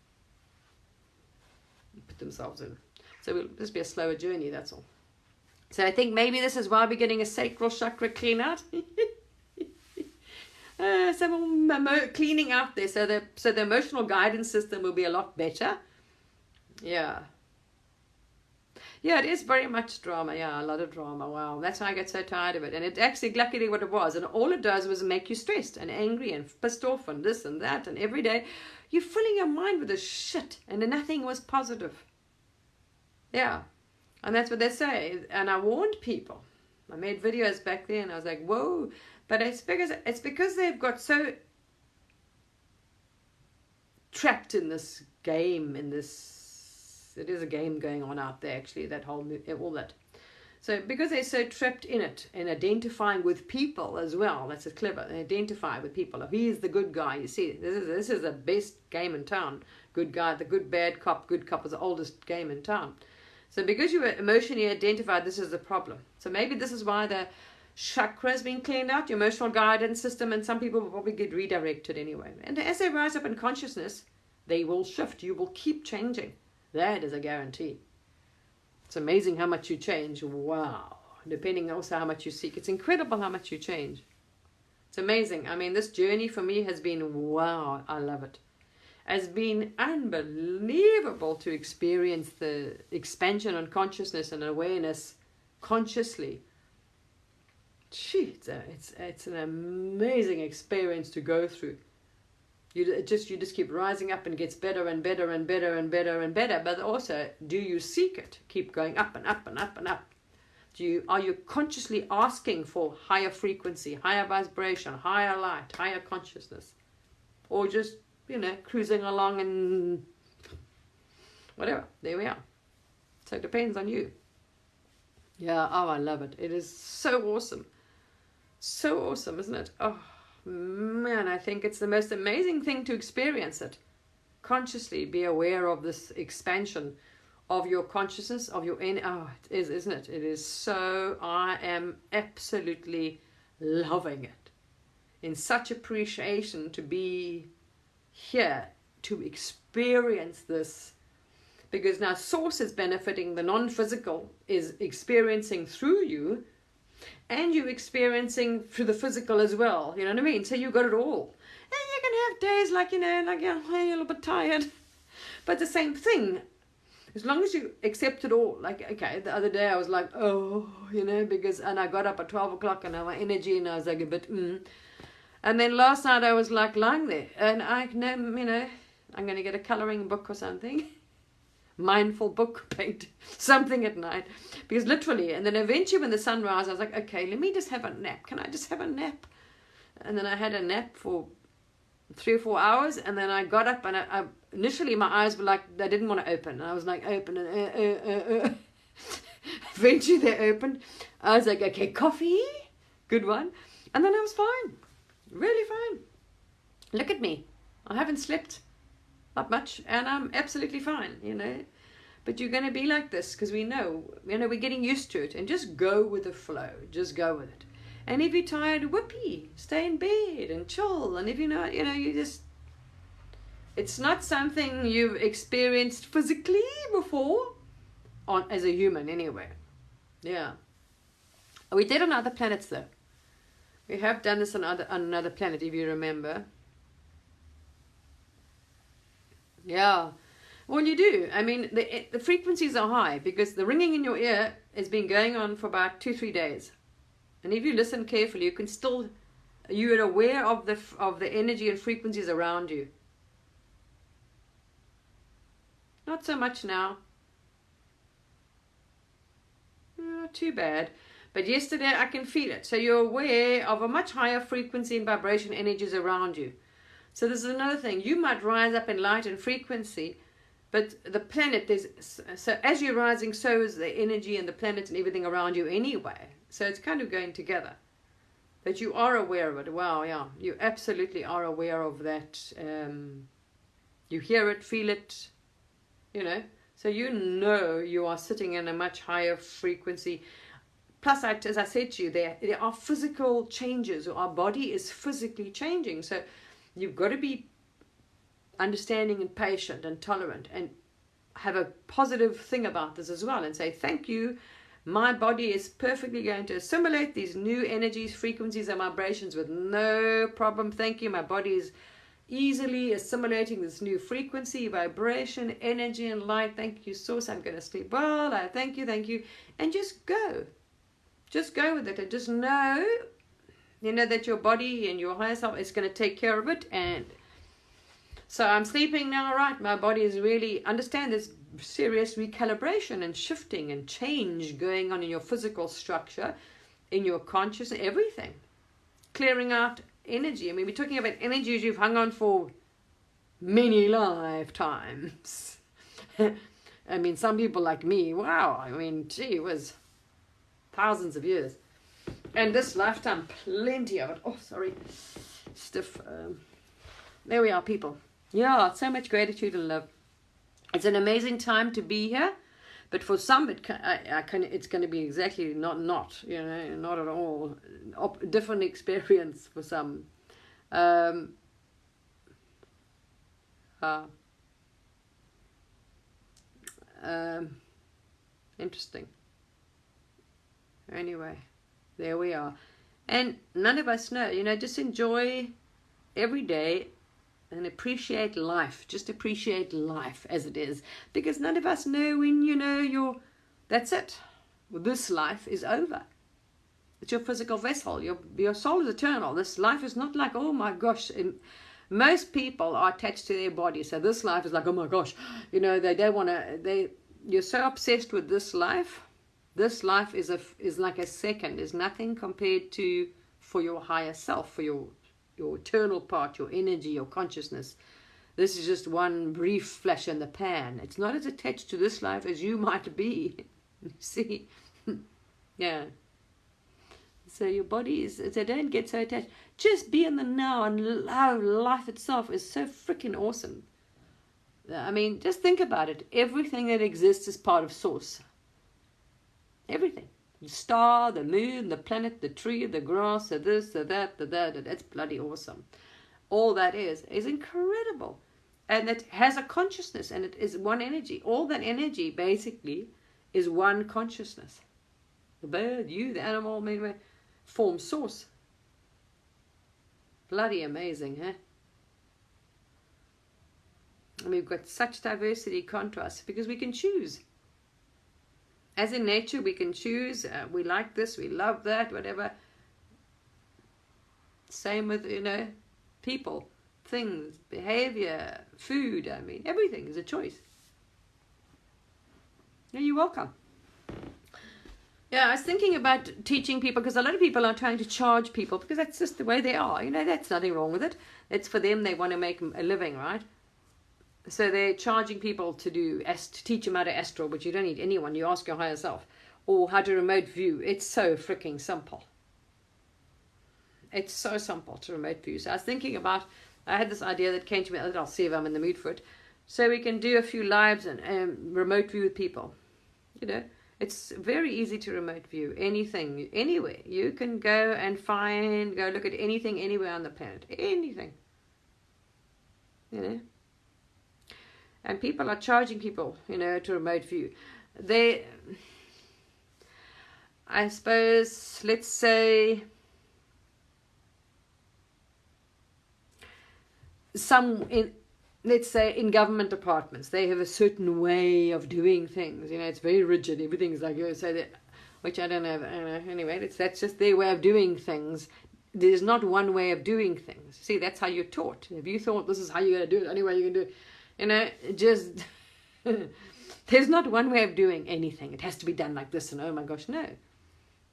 put themselves in. So, it'll just be a slower journey, that's all. So, I think maybe this is why we're getting a sacral chakra clean out. Some cleaning out there. So the emotional guidance system will be a lot better. Yeah, it is very much drama. Yeah, a lot of drama. Wow, that's why I get so tired of it. And it's actually luckily what it was. And all it does was make you stressed and angry and pissed off and this and that. And every day you're filling your mind with this shit. And nothing was positive. Yeah, and that's what they say. And I warned people. I made videos back then. I was like, whoa. But it's because they've got so trapped in this game, it is a game going on out there, actually, all that. So because they're so trapped in it and identifying with people as well, that's clever. They identify with people. He's the good guy, you see. This is the best game in town. Good guy, the good bad cop. Good cop is the oldest game in town. So because you were emotionally identified, this is the problem. So maybe this is why the chakra has been cleaned out, your emotional guidance system, and some people will probably get redirected anyway. And as they rise up in consciousness, they will shift. You will keep changing. That is a guarantee. It's amazing how much you change. Wow. Depending also how much you seek. It's incredible how much you change. It's amazing. I mean, this journey for me has been, wow, I love it. Has been unbelievable to experience the expansion on consciousness and awareness consciously. Gee, it's an amazing experience to go through. You just keep rising up and gets better and better and better and better and better. But also, do you seek it? Keep going up and up and up and up. Are you consciously asking for higher frequency, higher vibration, higher light, higher consciousness? Or just, cruising along and whatever. There we are. So it depends on you. Yeah, oh, I love it. It is so awesome. So awesome, isn't it? Oh, man, I think it's the most amazing thing to experience it. Consciously be aware of this expansion of your consciousness, of your oh, it is, isn't it? It is so, I am absolutely loving it. In such appreciation to be here, to experience this. Because now source is benefiting, the non-physical is experiencing through you, and you're experiencing through the physical as well. You know what I mean? So you got it all. And you can have days like, you know, like you're a little bit tired. But the same thing, as long as you accept it all. Like, okay, the other day I was like, oh, you know, and I got up at 12 o'clock and I had my energy and I was like a bit, And then last night I was like lying there and you know, I'm going to get a colouring book or something. Mindful book, paint something at night, because literally, and then eventually when the sun rises I was like, okay, let me just have a nap. Can I just have a nap? And then I had a nap for 3 or 4 hours, and then I got up and I initially my eyes were like, they didn't want to open, and I was like, open, and eventually they opened. I was like, okay, coffee, good one. And then I was fine, really fine. Look at me, I haven't slept not much, and I'm absolutely fine, you know. But you're going to be like this because we know, you know, we're getting used to it, and just go with the flow, just go with it. And if you're tired, whoopee, stay in bed and chill. And if you're not, you know, you just, it's not something you've experienced physically before, as a human anyway. Yeah. We did on other planets though. We have done this on another planet, if you remember. Yeah, well, you do. I mean, the frequencies are high because the ringing in your ear has been going on for about 2-3 days, and if you listen carefully, you can still, you're aware of the energy and frequencies around you. Not so much now. Not too bad. But yesterday I can feel it. So you're aware of a much higher frequency and vibration energies around you. So this is another thing. You might rise up in light and frequency, but the planet, so as you're rising, so is the energy and the planet and everything around you anyway. So it's kind of going together. But you are aware of it. Wow, yeah. You absolutely are aware of that. You hear it, feel it, you know. So you know you are sitting in a much higher frequency. Plus, as I said to you, there are physical changes. Our body is physically changing. So you've got to be understanding and patient and tolerant and have a positive thing about this as well and say, thank you, my body is perfectly going to assimilate these new energies, frequencies and vibrations with no problem. Thank you, my body is easily assimilating this new frequency, vibration, energy and light. Thank you, source, I'm going to sleep well. Thank you, and just go with it and just know, you know, that your body and your higher self is going to take care of it. And so I'm sleeping now, right? My body is really, understand there's serious recalibration and shifting and change going on in your physical structure, in your consciousness, everything. Clearing out energy. I mean, we're talking about energies you've hung on for many lifetimes. I mean, some people like me, wow, I mean, gee, it was thousands of years. And this lifetime, plenty of it. Oh, sorry. Stiff. There we are, people. Yeah, so much gratitude and love. It's an amazing time to be here. But for some, it's going to be exactly not, you know, not at all. Different experience for some. Interesting. Anyway, there we are. And none of us know, you know, just enjoy every day and appreciate life. Just appreciate life as it is. Because none of us know when, you know, that's it. This life is over. It's your physical vessel. Your soul is eternal. This life is not like, oh my gosh. Most people are attached to their body. So this life is like, oh my gosh. You know, they don't want to, you're so obsessed with this life. This life is like a second, is nothing compared to for your higher self, for your eternal part, your energy, your consciousness. This is just one brief flash in the pan. It's not as attached to this life as you might be. See? Yeah. So your body is, so don't get so attached. Just be in the now and love life itself is so freaking awesome. I mean, just think about it. Everything that exists is part of source. Everything. The star, the moon, the planet, the tree, the grass, the this, the that, the that. That's bloody awesome. All that is incredible. And it has a consciousness, and it is one energy. All that energy, basically, is one consciousness. The bird, you, the animal, form source. Bloody amazing, huh? And we've got such diversity, contrast, because we can choose. As in nature, we can choose. We like this, we love that, whatever. Same with, people, things, behavior, food. I mean, everything is a choice. You're welcome. Yeah, I was thinking about teaching people, because a lot of people are trying to charge people, because that's just the way they are. That's nothing wrong with it. It's for them. They want to make a living, right? So they're charging people to teach them how to astral, which you don't need anyone. You ask your higher self. Or how to remote view. It's so freaking simple. It's so simple to remote view. So I was thinking about, I had this idea that came to me. I'll see if I'm in the mood for it. So we can do a few lives and remote view with people. It's very easy to remote view anything, anywhere. You can go and go look at anything, anywhere on the planet. Anything. And people are charging people, to remote view. I suppose, let's say, let's say in government departments, they have a certain way of doing things. It's very rigid. Everything's like, so that, which I don't have. Anyway, that's just their way of doing things. There's not one way of doing things. See, that's how you're taught. If you thought this is how you're going to do it, any way you can do it, just there's not one way of doing anything. It has to be done like this, and oh my gosh, no.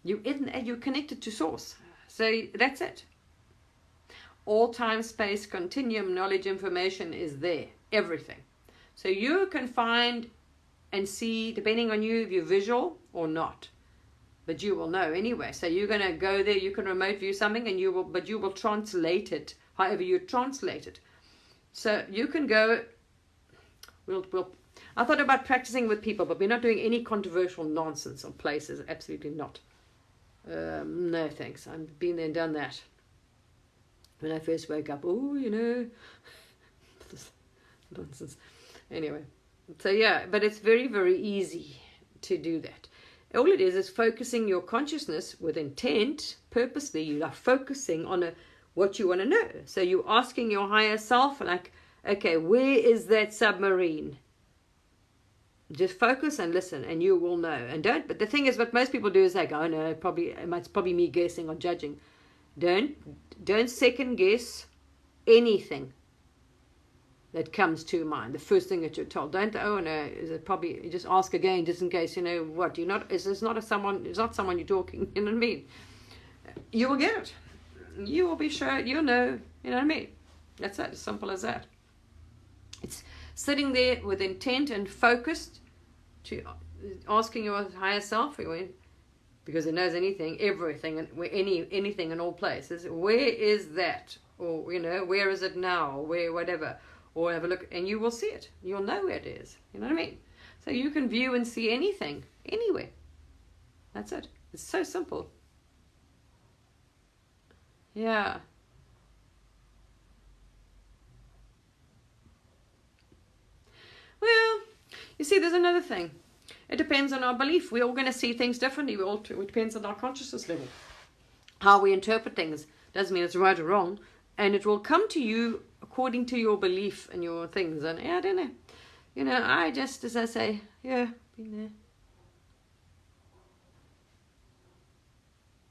You're connected to source. So that's it. All time, space, continuum, knowledge, information is there. Everything. So you can find and see, depending on you, if you're visual or not. But you will know anyway. So you're going to go there, you can remote view something, and you will translate it however you translate it. So you can go, I thought about practicing with people, but we're not doing any controversial nonsense on places. Absolutely not. No thanks. I've been there and done that. When I first woke up, nonsense. Anyway, so yeah, but it's very, very easy to do that. All it is focusing your consciousness with intent, purposely. You are focusing on what you want to know. So you're asking your higher self, like, okay, where is that submarine? Just focus and listen, and you will know. And don't. But the thing is, what most people do is they go, oh no, it's probably me guessing or judging. Don't second guess anything that comes to mind. The first thing that you're told, don't. Oh no, is it probably? You just ask again, just in case. What you're not. It's not someone you're talking. You know what I mean? You will get it. You will be sure. You'll know. You know what I mean? That's it. As simple as that. It's sitting there with intent and focused to asking your higher self, because it knows everything, and anything in all places. Where is that? Or where is it now? Or where, whatever. Or have a look, and you will see it. You'll know where it is. You know what I mean? So you can view and see anything, anywhere. That's it. It's so simple. Yeah. Well, you see, there's another thing. It depends on our belief. We're all going to see things differently. It depends on our consciousness level. How we interpret things doesn't mean it's right or wrong. And it will come to you according to your belief and your things. And I don't know. I just, as I say, yeah, been there.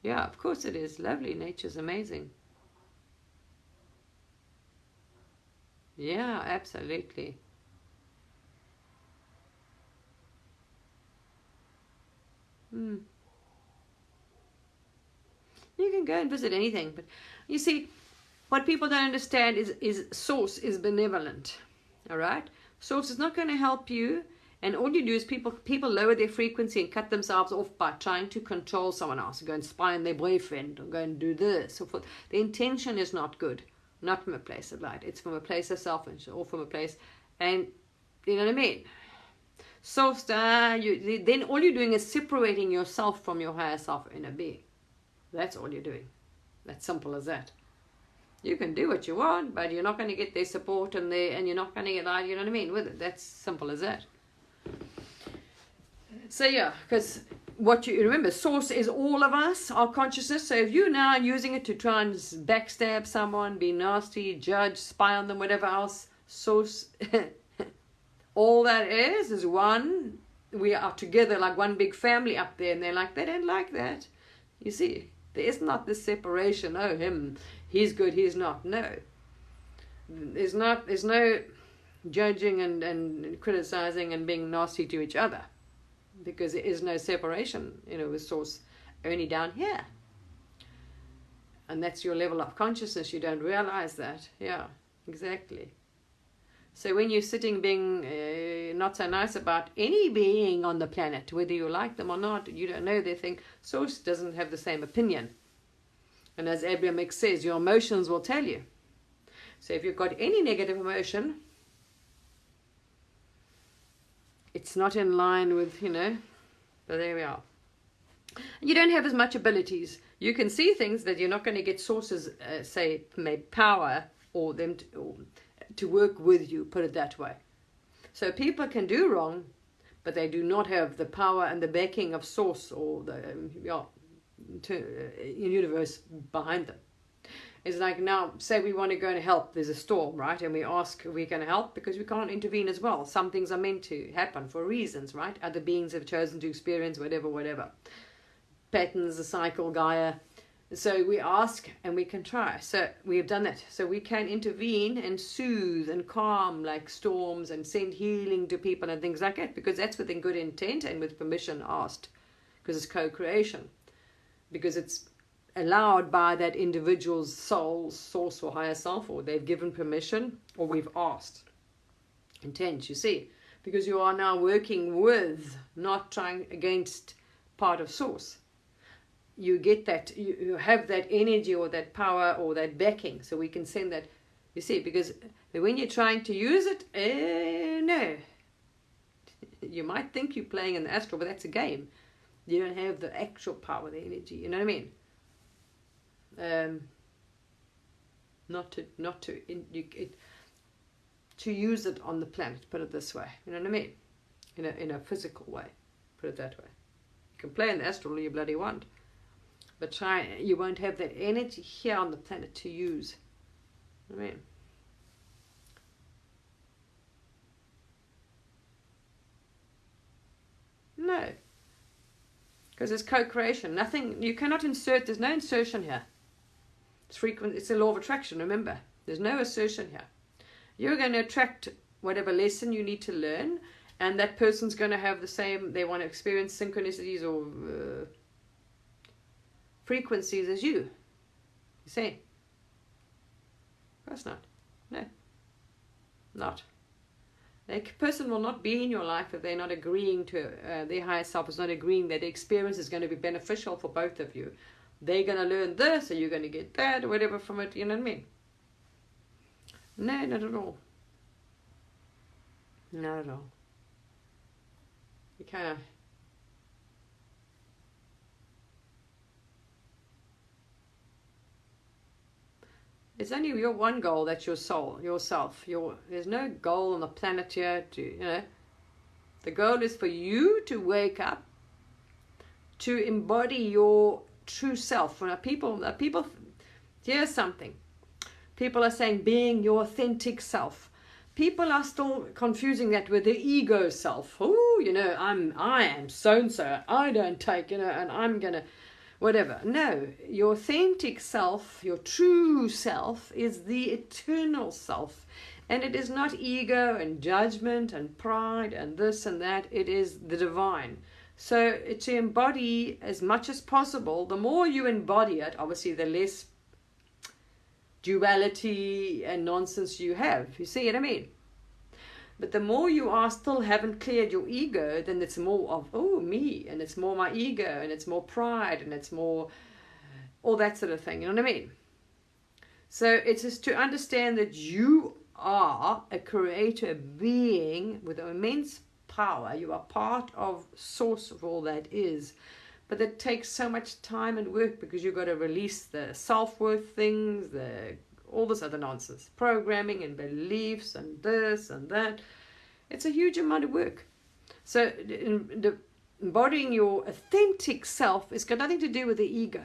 Yeah, of course it is. Lovely. Nature's amazing. Yeah, absolutely. You can go and visit anything, but you see, what people don't understand is source is benevolent. All right? Source is not going to help you. And all you do is people lower their frequency and cut themselves off by trying to control someone else, go and spy on their boyfriend, or go and do this, so forth. The intention is not good, not from a place of light. It's from a place of selfish, or from a place, and you know what I mean. So then all you're doing is separating yourself from your higher self inner being. That's all you're doing. That's simple as that. You can do what you want, but you're not going to get their support and you're not going to get that, you know what I mean, with it. That's simple as that. So yeah, because what you remember, source is all of us, our consciousness. So if you're now using it to try and backstab someone, be nasty, judge, spy on them, whatever else, source, all that is one. We are together like one big family up there, and they're like, they don't like that. You see, there is not this separation. Oh, he's good, he's not. No, there's no judging and criticizing and being nasty to each other, because there is no separation, with source, only down here. And that's your level of consciousness. You don't realize that. Yeah, exactly. So when you're sitting being not so nice about any being on the planet, whether you like them or not, you don't know their thing, source doesn't have the same opinion. And as Abraham Hicks says, your emotions will tell you. So if you've got any negative emotion, it's not in line with, but there we are. You don't have as much abilities. You can see things that you're not going to get sources, say, maybe power or them to work with you, put it that way. So people can do wrong, but they do not have the power and the backing of source or the universe behind them. It's like now, say we want to go and help, there's a storm, right? And we ask if we can help because we can't intervene as well. Some things are meant to happen for reasons, right? Other beings have chosen to experience whatever. Patterns, the cycle, Gaia. So we ask and we can try. So we've done that. So we can intervene and soothe and calm like storms and send healing to people and things like that, because that's within good intent and with permission asked, because it's co-creation, because it's allowed by that individual's soul, source or higher self, or they've given permission, or we've asked. Intent, you see, because you are now working with, not trying against part of source. You get that, you have that energy or that power or that backing, so we can send that, you see, because when you're trying to use it, no. You might think you're playing in the astral, but that's a game. You don't have the actual power, the energy, you know what I mean? To use it on the planet, put it this way, you know what I mean? In a physical way, put it that way. You can play in the astral all you bloody want, but you won't have that energy here on the planet to use. You know what I mean? No, because it's co-creation. Nothing, you cannot insert. There's no insertion here. It's frequent. It's a law of attraction. Remember, there's no assertion here. You're going to attract whatever lesson you need to learn, and that person's going to have the same. They want to experience synchronicities or frequencies as you. You see? Of course not. No. Not. That person will not be in your life if they're not agreeing to, their higher self is not agreeing that the experience is going to be beneficial for both of you. They're going to learn this, or you're going to get that, or whatever from it, you know what I mean? No, not at all. Not at all. You kind of... It's only your one goal, that's your soul, yourself. There's no goal on the planet here to, The goal is for you to wake up, to embody your true self. When people, here's something. People are saying being your authentic self. People are still confusing that with the ego self. Oh, I am so-and-so. I don't take, and I'm going to... whatever. No, your authentic self, your true self, is the eternal self. And it is not ego and judgment and pride and this and that. It is the divine. So to embody as much as possible, the more you embody it, obviously the less duality and nonsense you have. You see what I mean? But the more you are still haven't cleared your ego, then it's more of, oh, me, and it's more my ego, and it's more pride, and it's more all that sort of thing. You know what I mean? So it's just to understand that you are a creator being with immense power. You are part of source of all that is. But it takes so much time and work because you've got to release the self-worth things, all this other nonsense, programming and beliefs and this and that. It's a huge amount of work. So embodying your authentic self has got nothing to do with the ego.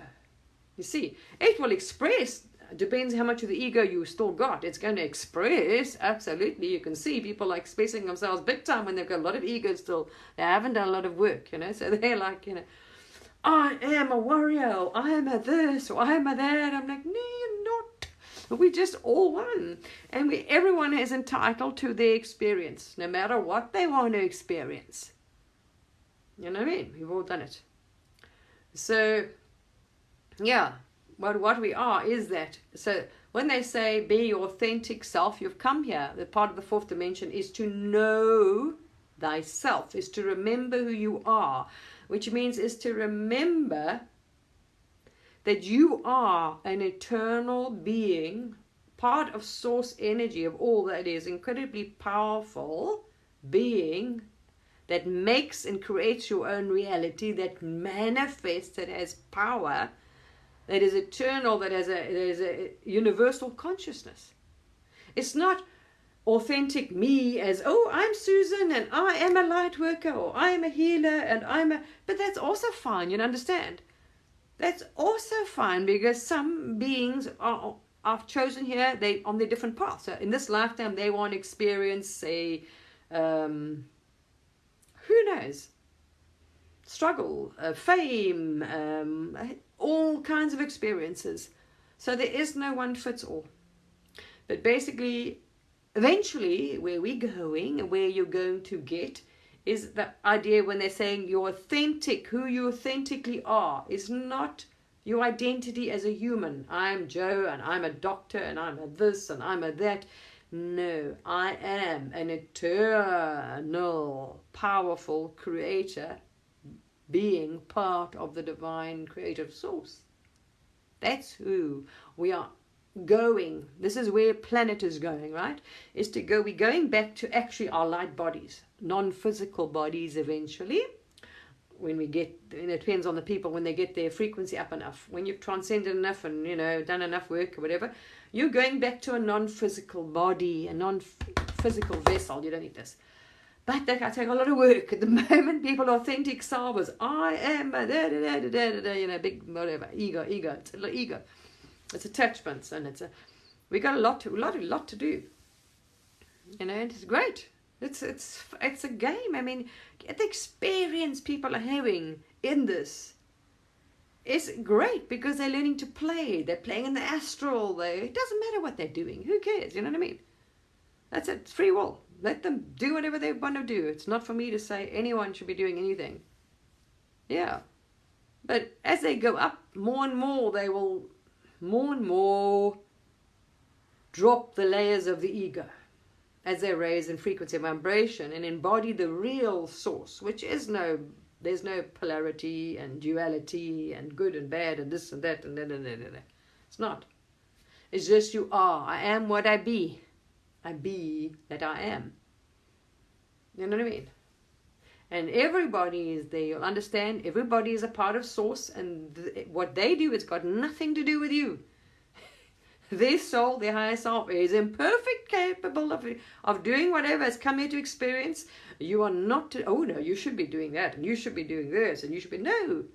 You see, it will express, depends how much of the ego you still got. It's going to express, absolutely. You can see people like expressing themselves big time when they've got a lot of ego still. They haven't done a lot of work, you know. So they're like, you know, I am a warrior, or I am a this, or I am a that. I'm like, no, you're not. We're just all one. And everyone is entitled to their experience, no matter what they want to experience. You know what I mean? We've all done it. So, yeah, what we are is that. So when they say be your authentic self, you've come here. The part of the fourth dimension is to know thyself, is to remember who you are, which means is to remember that you are an eternal being, part of source energy of all that is, incredibly powerful being that makes and creates your own reality, that manifests, that has power, that is eternal, that has a universal consciousness. It's not authentic me as, oh, I'm Susan and I am a light worker, or I am a healer and but that's also fine, you understand? That's also fine, because some beings are chosen here, they on their different paths. So in this lifetime they want to experience who knows, struggle, fame, all kinds of experiences. So there is no one fits all. But basically, eventually, where we're going and where you're going to get is the idea when they're saying you're authentic, who you authentically are, is not your identity as a human. I'm Joe and I'm a doctor and I'm a this and I'm a that. No, I am an eternal, powerful creator being, part of the divine creative source. That's who we are going. This is where planet is going, right? Is to go, we're going back to actually our light bodies, non-physical bodies eventually. When we get, and it depends on the people, when they get their frequency up enough, when you've transcended enough and, you know, done enough work or whatever, you're going back to a non-physical body, a non-physical vessel. You don't need this. But that can take a lot of work. At the moment, people are authentic selves. I am a you know, big whatever, ego. It's a little ego. It's attachments, and we got a lot to do. You know, and it's great. It's a game. I mean, the experience people are having in this is great, because they're learning to play. They're playing in the astral. It doesn't matter what they're doing. Who cares? You know what I mean? That's it. It's free will. Let them do whatever they want to do. It's not for me to say anyone should be doing anything. Yeah. But as they go up more and more, they will more and more drop the layers of the ego as they raise in frequency of vibration and embody the real source, which is there's no polarity and duality and good and bad and this and that and da. It's not. It's just you are. I am what I be. I be that I am. You know what I mean? And everybody is there. You'll understand. Everybody is a part of source, and what they do has got nothing to do with you. Their soul, their higher self, is imperfect, capable of doing whatever has come here to experience. You are not. Oh no, you should be doing that, and you should be doing this, and you should be no.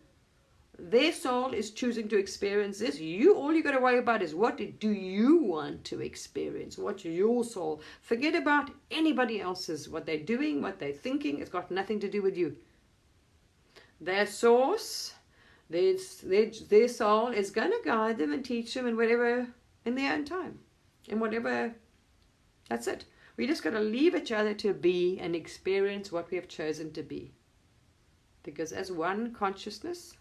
Their soul is choosing to experience this. All you got to worry about is what do you want to experience? What's your soul? Forget about anybody else's, what they're doing, what they're thinking. It's got nothing to do with you. Their source, their soul is going to guide them and teach them and whatever in their own time. And whatever, that's it. We just got to leave each other to be and experience what we have chosen to be. Because as one consciousness,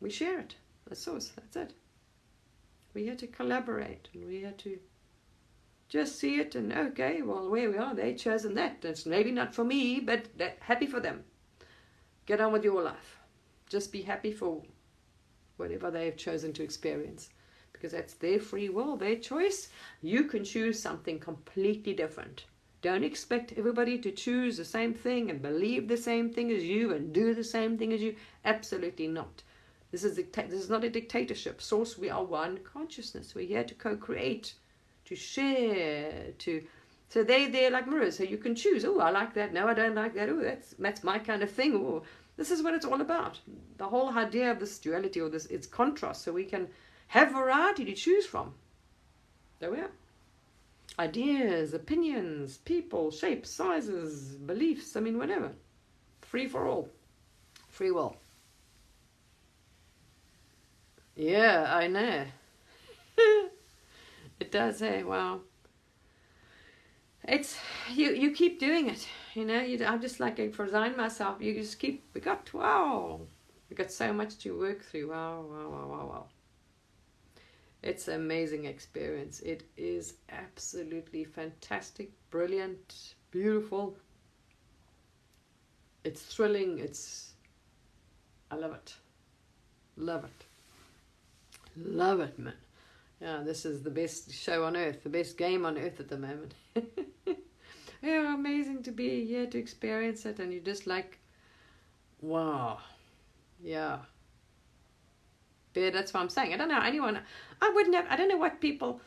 we share it. The source. That's it. We're here to collaborate, and we're here to just see it and, okay, well, where we are, they've chosen that. It's maybe not for me, but happy for them. Get on with your life. Just be happy for whatever they've chosen to experience, because that's their free will, their choice. You can choose something completely different. Don't expect everybody to choose the same thing and believe the same thing as you and do the same thing as you. Absolutely not. This is not a dictatorship. Source, we are one consciousness. We're here to co-create, to share, so they're like mirrors. So you can choose. Oh, I like that. No, I don't like that. Oh, that's my kind of thing. Oh, this is what it's all about. The whole idea of this duality, or this, it's contrast, so we can have variety to choose from. There we are. Ideas, opinions, people, shapes, sizes, beliefs, I mean, whatever. Free for all. Free will. Yeah, I know. It does, hey, wow. It's, you keep doing it, you know. I'm just like, for Zion myself, you just keep, we got so much to work through. Wow. It's an amazing experience. It is absolutely fantastic, brilliant, beautiful. It's thrilling. I love it. Love it. Love it, man. Yeah, this is the best show on earth, the best game on earth at the moment. Yeah, amazing to be here to experience it, and you're just like, wow. Yeah. But that's what I'm saying. I don't know anyone, I don't know what people,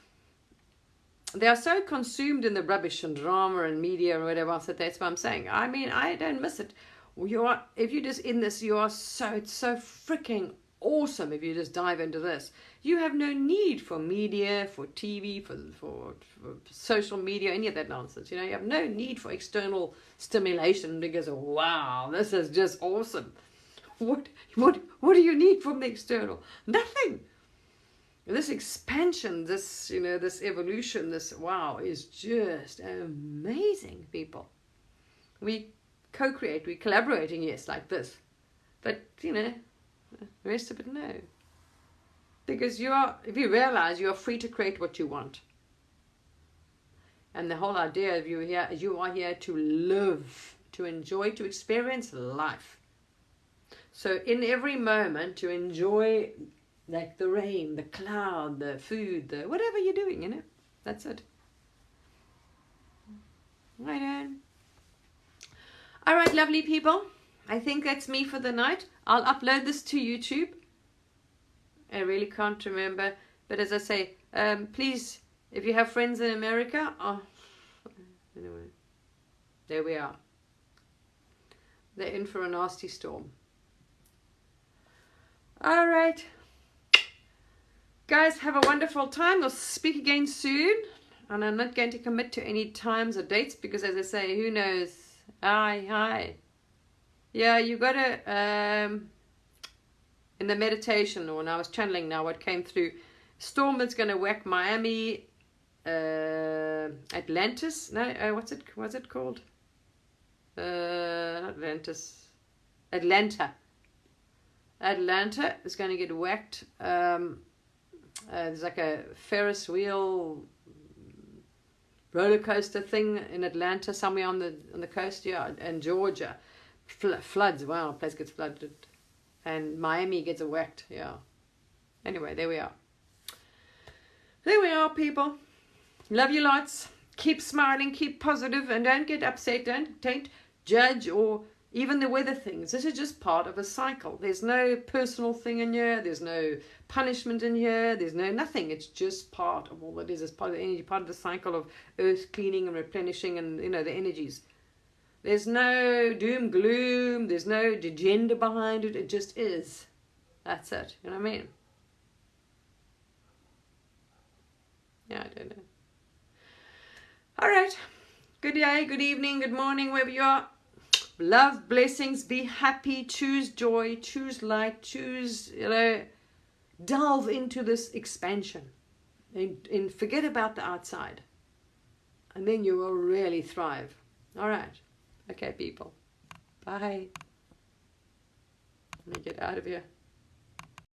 they are so consumed in the rubbish and drama and media and whatever else, that's what I'm saying. I mean, I don't miss it. If you're just in this, it's so freaking awesome if you just dive into this. You have no need for media, for TV, for social media, any of that nonsense. You know, you have no need for external stimulation because, wow, this is just awesome. What do you need from the external? Nothing. This expansion, this evolution, this wow is just amazing, people. We co-create, we're collaborating, yes, like this. But, the rest of it, no. Because if you realize, you are free to create what you want. And the whole idea of you are here to live, to enjoy, to experience life. So in every moment, to enjoy, like the rain, the cloud, the food, whatever you're doing, that's it. Right on. All right, lovely people. I think that's me for the night. I'll upload this to YouTube. I really can't remember. But as I say, please, if you have friends in America, anyway, there we are. They're in for a nasty storm. All right. Guys, have a wonderful time. We'll speak again soon. And I'm not going to commit to any times or dates because, as I say, who knows? Hi. Yeah, you got to, in the meditation, or when I was channeling now, what came through, storm that's going to whack Miami, Atlantis. No, what's it called? Not Atlantis. Atlanta is going to get whacked. There's like a Ferris wheel roller coaster thing in Atlanta, somewhere on the coast, yeah, and Georgia. Floods, wow, the place gets flooded. And Miami gets whacked, yeah. Anyway, there we are. There we are, people. Love you lots. Keep smiling, keep positive, and don't get upset. Don't judge or even the weather things. This is just part of a cycle. There's no personal thing in here. There's no punishment in here. There's nothing. It's just part of all it is. It's part of the energy, part of the cycle of earth cleaning and replenishing and, the energies. There's no doom, gloom. There's no agenda behind it. It just is. That's it. You know what I mean? Yeah, I don't know. All right. Good day, good evening, good morning, wherever you are. Love, blessings, be happy, choose joy, choose light, choose, delve into this expansion. And forget about the outside. And then you will really thrive. All right. Okay, people. Bye. Let me get out of here.